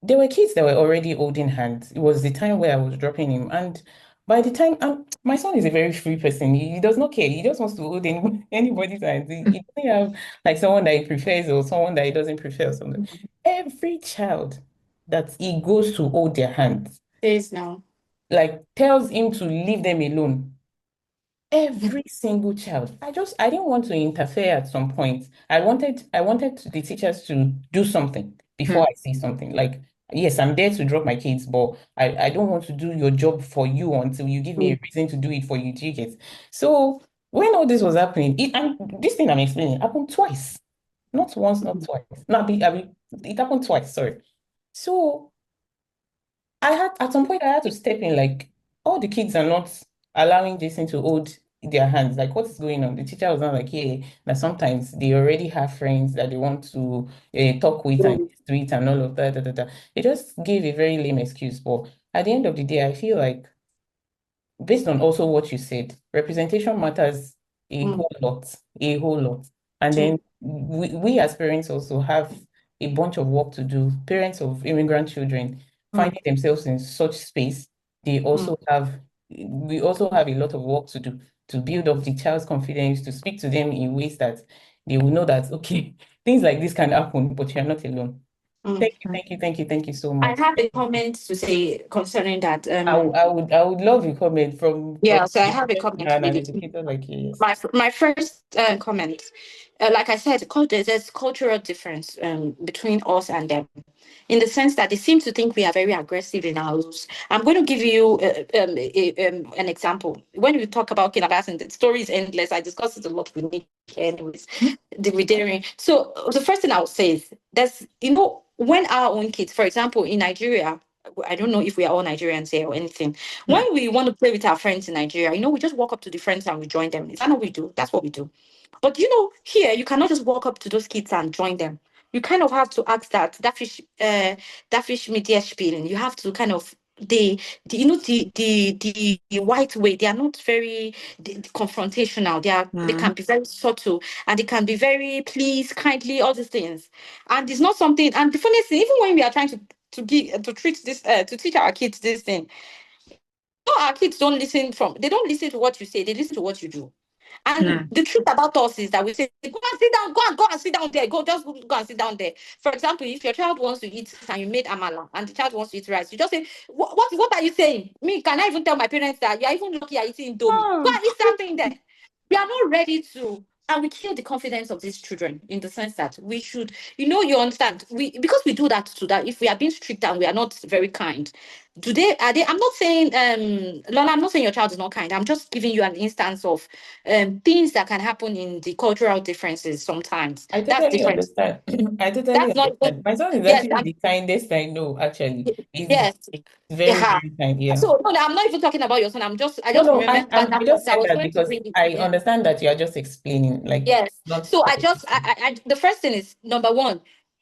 there were kids that were already holding hands. It was the time where I was dropping him. And by the time, my son is a very free person. He does not care. He just wants to hold anybody's hands. He doesn't have like someone that he prefers or someone that he doesn't prefer or something. Every child that he goes to hold their hands, Days now. like tells him to leave them alone. Every single child. I didn't want to interfere at some point. I wanted the teachers to do something before Mm. I say something. Like, yes, I'm there to drop my kids, but I don't want to do your job for you until you give me a reason to do it for you. Do you get? So when all this was happening, and this thing I'm explaining happened twice. Not once, not twice. No, it happened twice, sorry. So at some point I had to step in, like, all the kids are not allowing Jason to hold their hands. Like, what is going on? The teacher was not like, "Yeah, that sometimes they already have friends that they want to talk with and do it and all of that, da, da, da." They just gave a very lame excuse. But at the end of the day, I feel like, based on also what you said, representation matters a whole lot. And then we as parents also have a bunch of work to do. Parents of immigrant children finding themselves in such space, we also have a lot of work to do to build up the child's confidence, to speak to them in ways that they will know that, okay, things like this can happen, but you're not alone. Thank you so I much. have a comment to say concerning that. I would love a comment from Yeah, so I the have a person comment and an really. educator like you. Yes. My first comment, like I said, there's cultural difference between us and them, in the sense that they seem to think we are very aggressive in our rules. I'm going to give you an example. When we talk about kindergarten, the story is endless. I discuss it a lot with Nick, anyways. The daring. So the first thing I would say is there's, when our own kids, for example, in Nigeria. I don't know if we are all Nigerians here or anything. When we want to play with our friends in Nigeria, we just walk up to the friends and we join them. Is that what we do? That's what we do. But here you cannot just walk up to those kids and join them. You kind of have to ask that fish media spielen. You have to kind of the white way. They are not very confrontational. They can be very subtle and they can be very please, kindly, all these things. And it's not something. And the funniest thing, even when we are trying to teach our kids this thing, our kids they don't listen to what you say, they listen to what you do. And the truth about us is that we say, go and sit down, go and sit down there, go and sit down there. For example, if your child wants to eat and you made amala and the child wants to eat rice, you just say, what are you saying? Me, can I even tell my parents that you're even lucky you're eating indomie? Go and eat that thing there. We are not ready to, and we kill the confidence of these children in the sense that we should, you understand, because we do that to that. If we are being strict and we are not very kind, I'm not saying, Lola, I'm not saying your child is not kind. I'm just giving you an instance of things that can happen in the cultural differences sometimes. I That's totally different. understand. I totally That's not even, understand. My son is yes, actually the kindest I know, actually. He's yes. very, Yeah. very kind, yeah. So no, I'm not even talking about your son. I No, just no, remember I that just point. I said was that going to because bring it. I Yeah. understand that you are just explaining, like, Yes. not. So the first thing is, number one,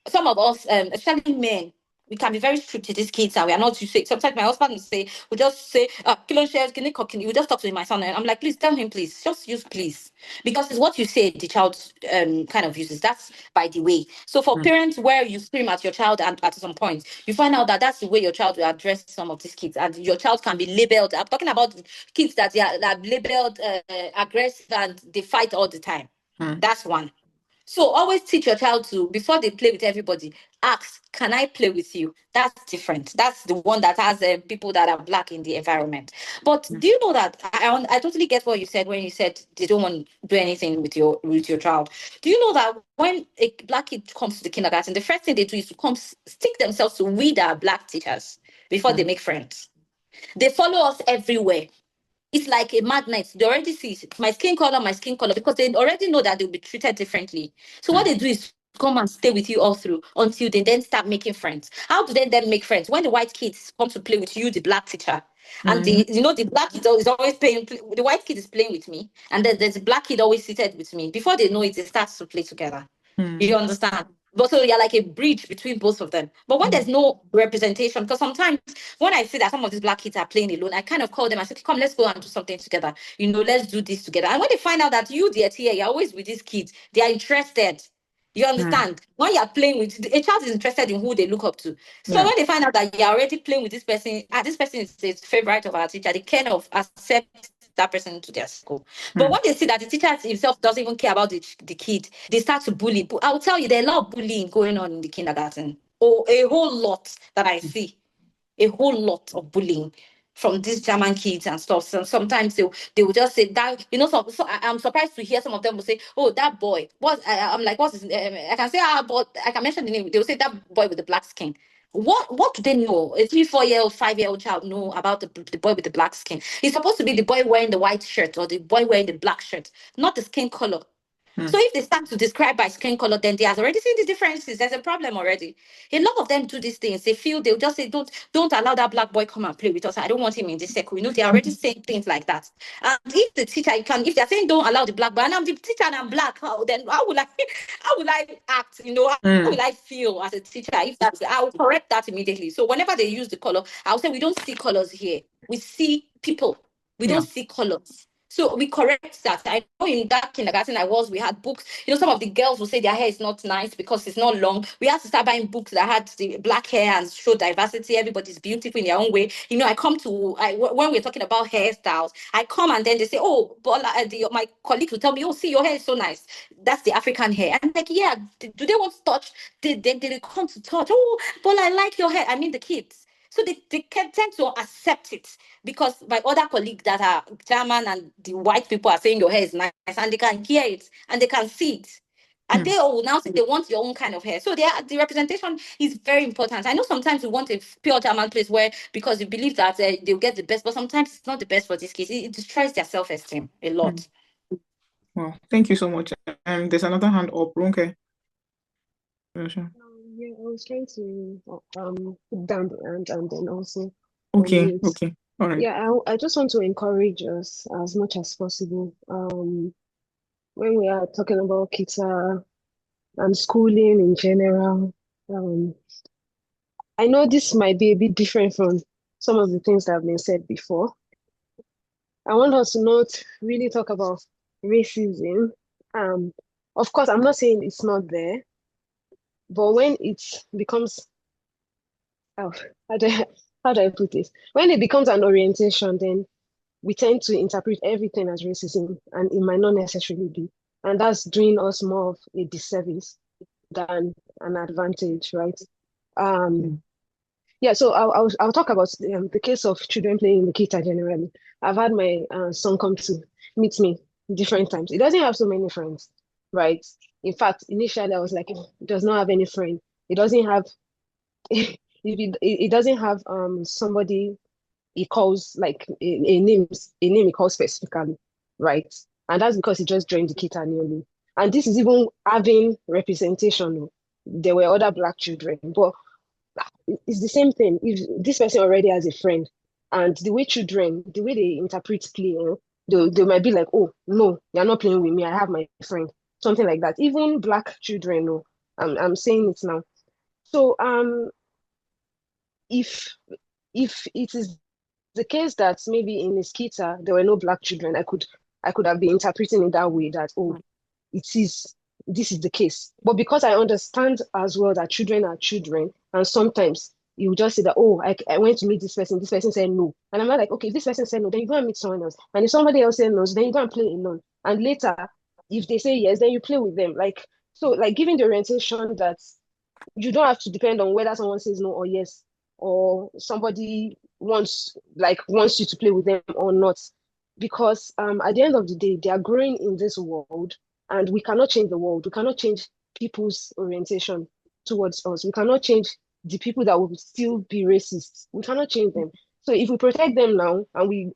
some of us, especially men, we can be very strict to these kids and we are not used to it. Sometimes my husband will just say, kilo shares, can you just talk to my son? And I'm like, please tell him, please, just use please. Because it's what you say the child kind of uses. That's by the way. So for parents where you scream at your child and at some point, you find out that that's the way your child will address some of these kids. And your child can be labeled. I'm talking about kids that are labeled aggressive and they fight all the time. That's one. So always teach your child to, before they play with everybody, ask, can I play with you? That's different. That's the one that has people that are black in the environment. But do you know that I totally get what you said when you said they don't want to do anything with your child. Do you know that when a black kid comes to the kindergarten, the first thing they do is to come stick themselves to we that are black teachers before they make friends. They follow us everywhere. It's like a magnet. They already see my skin color, because they already know that they'll be treated differently. So what they do is come and stay with you all through until they then start making friends. How do they then make friends? When the white kids come to play with you, the black teacher, and the black kid is always playing, the white kid is playing with me, and then there's a black kid always seated with me. Before they know it, they start to play together. You understand? But so you're like a bridge between both of them. But when there's no representation, because sometimes when I see that some of these black kids are playing alone, I kind of call them. I say, "Come, let's go and do something together. Let's do this together." And when they find out that you, dear TA, you're always with these kids, they are interested. You understand? When you're playing with a child is interested in who they look up to. So when they find out that you're already playing with this person, this person is the favorite of our teacher, they kind of accept that person into their school. But when they see that the teacher himself doesn't even care about the kid, they start to bully. I will tell you, there are a lot of bullying going on in the kindergarten. Oh, a whole lot that I see. A whole lot of bullying from these German kids and stuff. So sometimes they will just say that, I'm surprised to hear some of them will say, "Oh, that boy." I'm like, what's his name? I can say, but I can mention the name. They will say that boy with the black skin. What do they know? A 3-4-year-old, 5-year-old child know about the boy with the black skin? It's supposed to be the boy wearing the white shirt or the boy wearing the black shirt, not the skin color. So if they start to describe by skin color, then they have already seen the differences. There's a problem already. A lot of them do these things. They'll just say, don't allow that black boy come and play with us. I don't want him in this circle. They're already saying things like that. And if the teacher if they're saying don't allow the black boy, and I'm the teacher and I'm black, then how will I act? How will I feel as a teacher? I'll correct that immediately. So whenever they use the color, I'll say we don't see colors here. We see people. We don't see colors. So we correct that. I know in that kindergarten we had books. Some of the girls will say their hair is not nice because it's not long. We had to start buying books that had the black hair and show diversity. Everybody's beautiful in their own way. When we're talking about hairstyles, I come and then they say, oh, but my colleagues will tell me, oh, see, your hair is so nice. That's the African hair. And like, yeah, do they want to touch? They come to touch. Oh, but I like your hair. I mean, the kids. So they can tend to accept it because my other colleagues that are German and the white people are saying your hair is nice and they can hear it and they can see it. And they all now say they want your own kind of hair. So the representation is very important. I know sometimes we want a pure German place where, because you believe that they'll get the best, but sometimes it's not the best for this case. It destroys their self-esteem a lot. Well, thank you so much. There's another hand up, Ronke. Sure. Yeah, I was trying to put down the hand and then also Okay, unmute. okay. All right. Yeah, I just want to encourage us as much as possible. When we are talking about kita and schooling in general, I know this might be a bit different from some of the things that have been said before. I want us to not really talk about racism. Of course, I'm not saying it's not there, but when it becomes, how do I put this? When it becomes an orientation, then we tend to interpret everything as racism, and it might not necessarily be. And that's doing us more of a disservice than an advantage, right? Yeah, so I'll talk about the case of children playing in the kita generally. I've had my son come to meet me different times. He doesn't have so many friends, right? In fact, initially I was like, he does not have any friend. He doesn't have he doesn't have somebody he calls like a name he calls specifically, right? And that's because he just joined the kita newly. And this is even having representation. There were other black children, but it's the same thing. If this person already has a friend, and the way they interpret play, they might be like, oh no, you're not playing with me. I have my friend, something like that. Even black children, no, I'm saying it now. So if it is the case that maybe in his kita there were no black children, I could have been interpreting it that way, that this is the case. But because I understand as well that children are children, and sometimes you just say that, oh, I went to meet this person said no. And I'm not like, okay, if this person said no, then you go and meet someone else. And if somebody else said no, then you go and play alone. And later, if they say yes, then you play with them. So giving the orientation that you don't have to depend on whether someone says no or yes, or somebody wants you to play with them or not. Because at the end of the day, they are growing in this world, and we cannot change the world. We cannot change people's orientation towards us. We cannot change the people that will still be racist. We cannot change them. So if we protect them now and we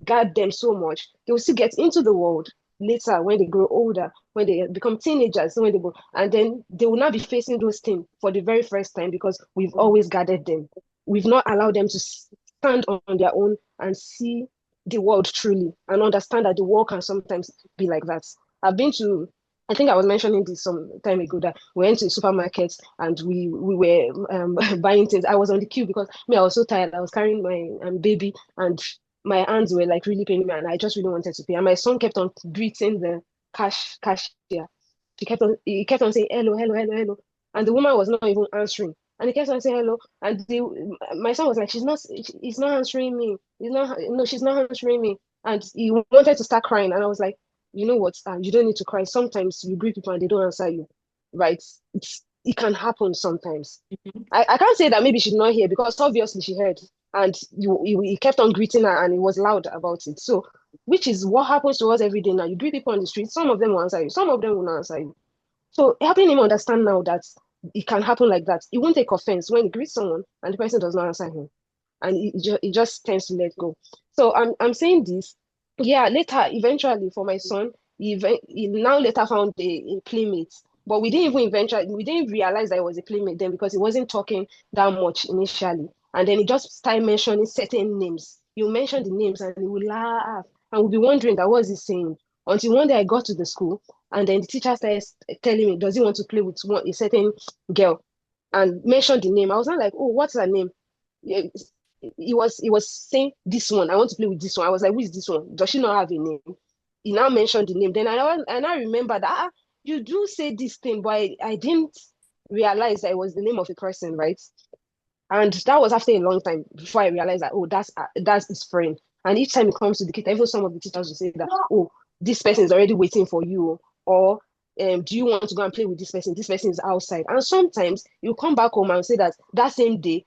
guard them so much, they will still get into the world later when they grow older, when they become teenagers, and then they will not be facing those things for the very first time because we've always guarded them. We've not allowed them to stand on their own and see the world truly and understand that the world can sometimes be like that. I think I was mentioning this some time ago, that we went to the supermarket and we were buying things. I was on the queue because I was so tired. I was carrying my baby and my hands were like really paining me, and I just really wanted to pay. And my son kept on greeting the cashier. He kept on saying hello, hello, hello, hello, and the woman was not even answering. And he kept on saying hello, and my son was like, he's not answering me. She's not answering me. And he wanted to start crying, and I was like, you know what? You don't need to cry. Sometimes you greet people and they don't answer you, right? It can happen sometimes. I can't say that maybe she's not here because obviously she heard, and he kept on greeting her and he was loud about it. So, which is what happens to us every day now. You greet people on the street, some of them will answer you, some of them will not answer you. So helping him understand now that it can happen like that. He won't take offense when he greets someone and the person does not answer him, and he just tends to let go. So I'm saying this. Yeah, later, eventually, for my son, he now later found a playmate. But we didn't realize that it was a playmate then because he wasn't talking that much initially. And then he just started mentioning certain names. You mention the names and he will laugh. And we'll be wondering that what is he saying? Until one day I got to the school and then the teacher started telling me, does he want to play with a certain girl? And mentioned the name. I was not like, oh, what's her name? he was saying this one, I want to play with this one. I was like, who is this one? Does she not have a name? He now mentioned the name. Then I remember that you do say this thing, but I didn't realize that it was the name of a person, right? And that was after a long time before I realized that, oh, that's his friend. And each time it comes to the kid, even some of the teachers will say that, oh, this person is already waiting for you, or do you want to go and play with this person? This person is outside. And sometimes you come back home and say that same day,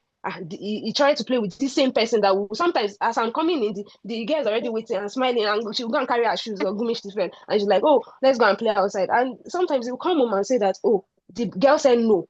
he tried to play with this same person that will, sometimes as I'm coming in, the girl is already waiting and smiling, and she'll go and carry her shoes or gumish this friend. And she's like, oh, let's go and play outside. And sometimes he'll come home and say that, oh, the girl said no,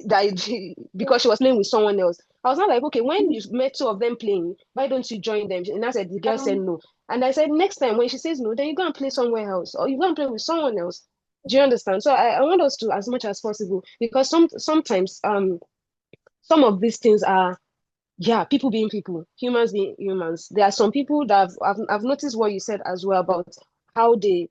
that because she was playing with someone else. I was not like, okay, when you met two of them playing, why don't you join them? And I said, the girl said no. And I said, next time when she says no, then you go and play somewhere else, or you go and play with someone else. Do you understand? So I want us to, as much as possible, because sometimes some of these things are, yeah, people being people, humans being humans. There are some people that I've noticed what you said as well about how they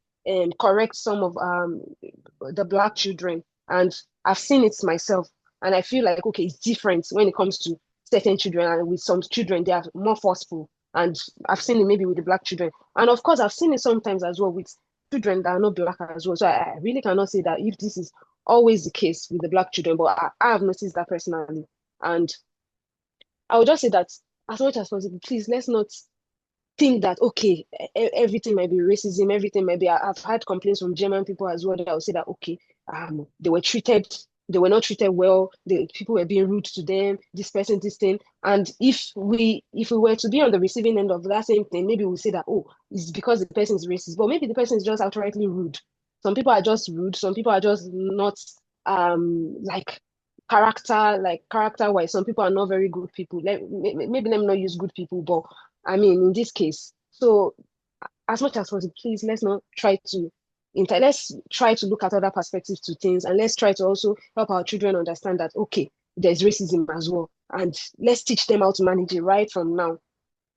correct some of the black children, and I've seen it myself, and I feel like, okay, it's different when it comes to certain children, and with some children they are more forceful, and I've seen it maybe with the black children, and of course I've seen it sometimes as well with children that are not black as well. So I really cannot say that if this is always the case with the black children, but I have noticed that personally, and I would just say that as much as possible, please let's not think that, okay, everything might be racism, everything might be. I've had complaints from German people as well that will say that, okay, they were not treated well, the people were being rude to them, this person, this thing. And if we were to be on the receiving end of that same thing, maybe we'll say that, oh, it's because the person is racist, but maybe the person is just outrightly rude. Some people are just rude, some people are just not like character wise, some people are not very good people. Maybe let me not use good people, but I mean in this case. So as much as possible, please let's not try to let's try to look at other perspectives to things, and let's try to also help our children understand that, okay, there's racism as well, and let's teach them how to manage it right from now,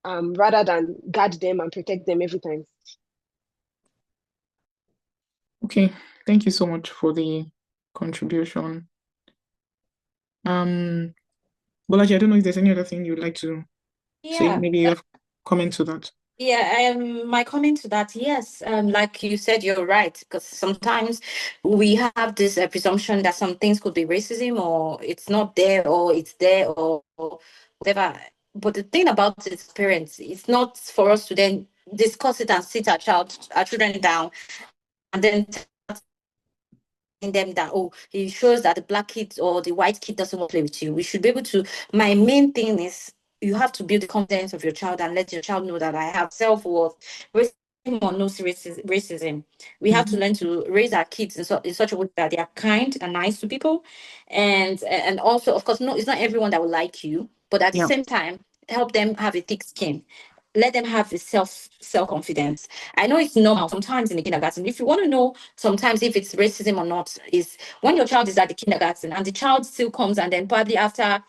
rather than guard them and protect them every time. Okay, thank you so much for the contribution. Bolaji, I don't know if there's any other thing you'd like to say. Maybe you have comment to that. Yeah, my comment to that, yes, like you said, you're right, because sometimes we have this presumption that some things could be racism, or it's not there, or it's there, or whatever. But the thing about it, parents, it's not for us to then discuss it and sit our children down and then them that, oh, it shows that the black kid or the white kid doesn't want to play with you. We should be able to, my main thing is you have to build the confidence of your child and let your child know that I have self-worth. Racism or no racism, we have to learn to raise our kids in such a way that they are kind and nice to people, and also, of course, no, it's not everyone that will like you, but at the same time, help them have a thick skin. Let them have a self-confidence. I know it's normal sometimes in the kindergarten. If you want to know sometimes if it's racism or not, is when your child is at the kindergarten and the child still comes and then probably after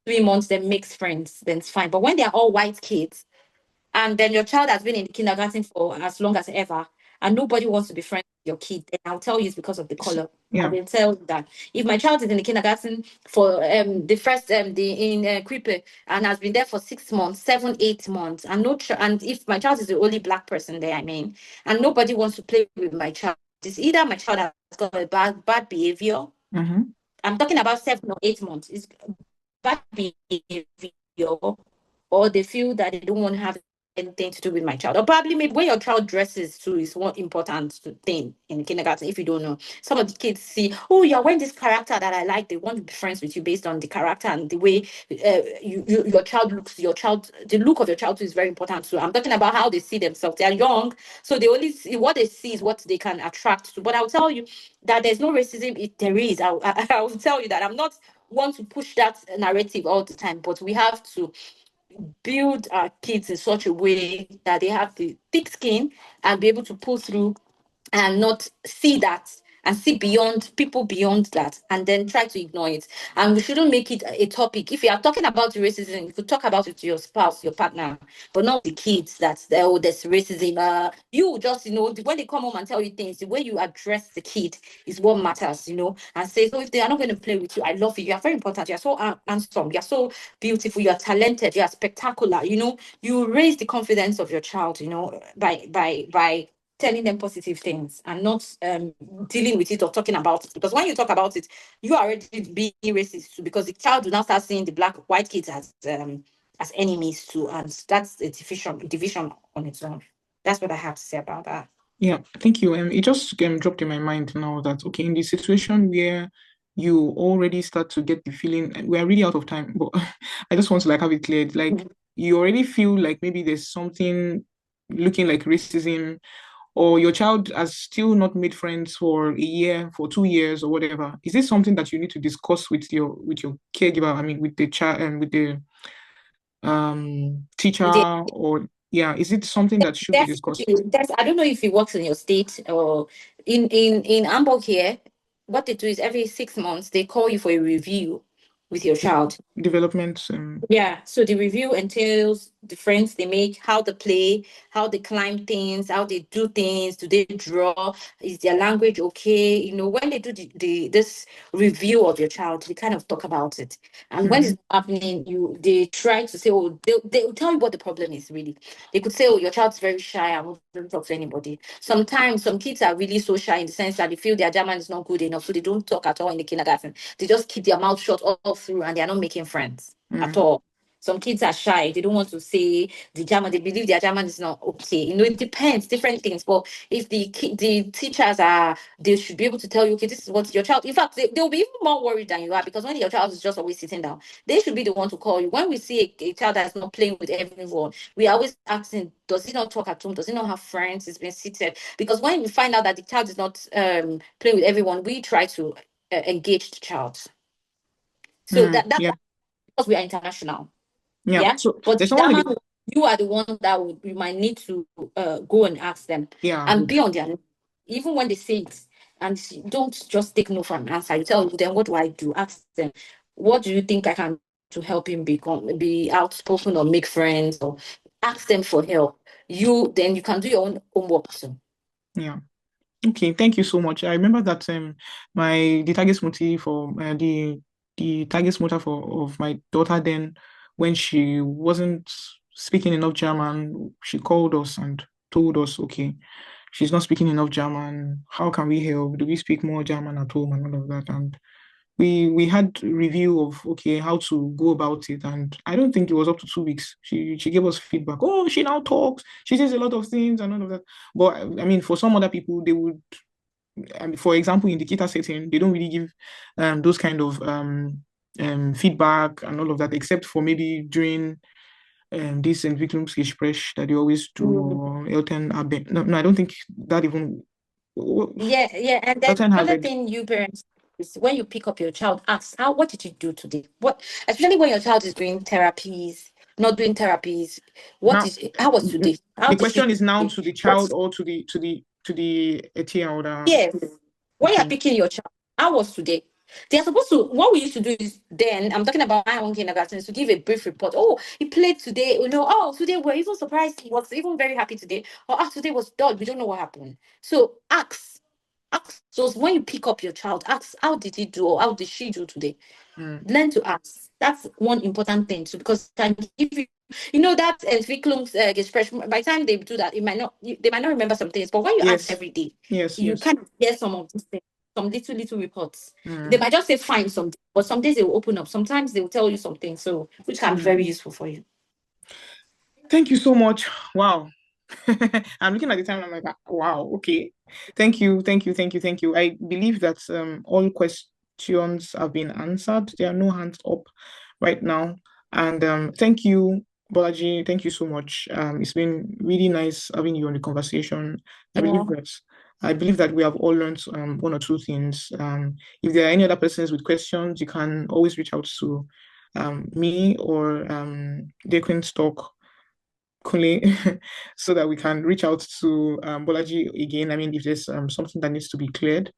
2-3 months then makes friends, then it's fine. But when they are all white kids and then your child has been in the kindergarten for as long as ever and nobody wants to be friends with your kid, then I'll tell you it's because of the color. I will tell you that if my child is in the kindergarten for the first in Kripe and has been there for 6 months, 7, 8 months, and and if my child is the only black person there, I mean, and nobody wants to play with my child, it's either my child has got a bad behavior. I'm talking about 7 or 8 months. It's bad behavior, or they feel that they don't want to have anything to do with my child. Or probably maybe where your child dresses too is one important thing in kindergarten. If you don't know, some of the kids see, oh, you're wearing this character that I like. They want to be friends with you based on the character and the way your child looks. The look of your child too is very important too. I'm talking about how they see themselves. They are young, so they only see what they see is what they can attract to. But I'll tell you that there's no racism. If there is, I will tell you that I'm not want to push that narrative all the time, but we have to build our kids in such a way that they have the thick skin and be able to pull through and not see that and see beyond people beyond that, and then try to ignore it. And we shouldn't make it a topic. If you are talking about racism, you could talk about it to your spouse, your partner, but not the kids that, oh, there's racism. You just, when they come home and tell you things, the way you address the kid is what matters, and say, so if they are not going to play with you, I love you. You are very important. You are so handsome. You are so beautiful. You are talented. You are spectacular. You raise the confidence of your child, by telling them positive things and not dealing with it or talking about it. Because when you talk about it, you are already being racist too, because the child will now start seeing the white kids as enemies too, and that's a division on its own. That's what I have to say about that. Yeah, thank you. It just dropped in my mind now that, okay, in the situation where you already start to get the feeling, and we're really out of time, but I just want to have it cleared. You already feel like maybe there's something looking like racism, or your child has still not made friends for a year, for 2 years, or whatever. Is this something that you need to discuss with your caregiver? I mean, with the child and with the teacher, or is it something that should be discussed? I don't know if it works in your state or in Hamburg here. What they do is every 6 months they call you for a review with your child. Development. So the review entails the friends they make, how they play, how they climb things, how they do things. Do they draw? Is their language okay? When they do this review of your child, they kind of talk about it. And when it's happening, they try to say, oh, they will tell you what the problem is really. They could say, oh, your child's very shy and won't talk to anybody. Sometimes some kids are really so shy in the sense that they feel their German is not good enough, so they don't talk at all in the kindergarten. They just keep their mouth shut all through, and they are not making friends at all. Some kids are shy. They don't want to say the German. They believe their German is not okay. It depends, different things. But if the teachers they should be able to tell you, okay, this is what your child. In fact, they'll be even more worried than you are, because when your child is just always sitting down, they should be the one to call you. When we see a child that's not playing with everyone, we are always asking, does he not talk at home? Does he not have friends? He's been seated. Because when we find out that the child is not playing with everyone, we try to engage the child. So that's because we are international. Yeah. So but there's German, you are the one that you might need to go and ask them. And be on their knees. Even when they say it, and don't just take no for an answer. You tell them, what do I do? Ask them, what do you think I can do to help him be outspoken or make friends, or ask them for help. Then you can do your own homework too. Yeah. Okay, thank you so much. I remember that the target motive for the target motive of my daughter then, when she wasn't speaking enough German, she called us and told us, okay, she's not speaking enough German. How can we help? Do we speak more German at home and all of that? And we had review of, okay, how to go about it. And I don't think it was up to 2 weeks. She gave us feedback. Oh, she now talks. She says a lot of things and all of that. But I mean, for some other people, they would, for example, in the Kita setting, they don't really give those kind of feedback and all of that, except for maybe during this Entwicklungsgespräch that they always do, or Elton Abe. No, I don't think that even. And then another thing, you parents, is when you pick up your child, ask, what did you do today? Especially when your child is doing therapies, not doing therapies. How was today? The question is now to the child or to the TA order. Yes. When you're picking your child, how was today? They are supposed to, what we used to do is, then I'm talking about my own kindergarten, is to give a brief report. Oh, he played today. Today we're even surprised. He was even very happy today. Or today was dull. We don't know what happened. So ask. So when you pick up your child, ask, how did he do, or how did she do today? Learn to ask. That's one important thing. So because can give you, that Entwicklungsgespräch, by the time they do that, they might not remember some things. But when you ask every day, you kind of hear some of these things, some little reports. They might just say fine some, but some days they will open up. Sometimes they will tell you something, so which can be very useful for you. Thank you so much. Wow. I'm looking at the time and I'm like, wow, okay. Thank you. I believe that all questions have been answered. There are no hands up right now. And thank you, Bolaji. Thank you so much. It's been really nice having you on the conversation. I believe that we have all learned one or two things. If there are any other persons with questions, you can always reach out to me or Dequin Stock Kunle, so that we can reach out to Bolaji again. I mean, if there's something that needs to be cleared.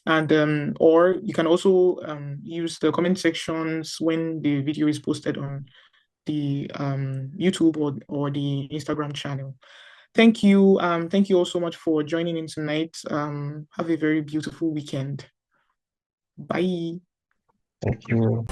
And or you can also use the comment sections when the video is posted on the YouTube or the Instagram channel. Thank you. Thank you all so much for joining in tonight. Have a very beautiful weekend. Bye. Thank you.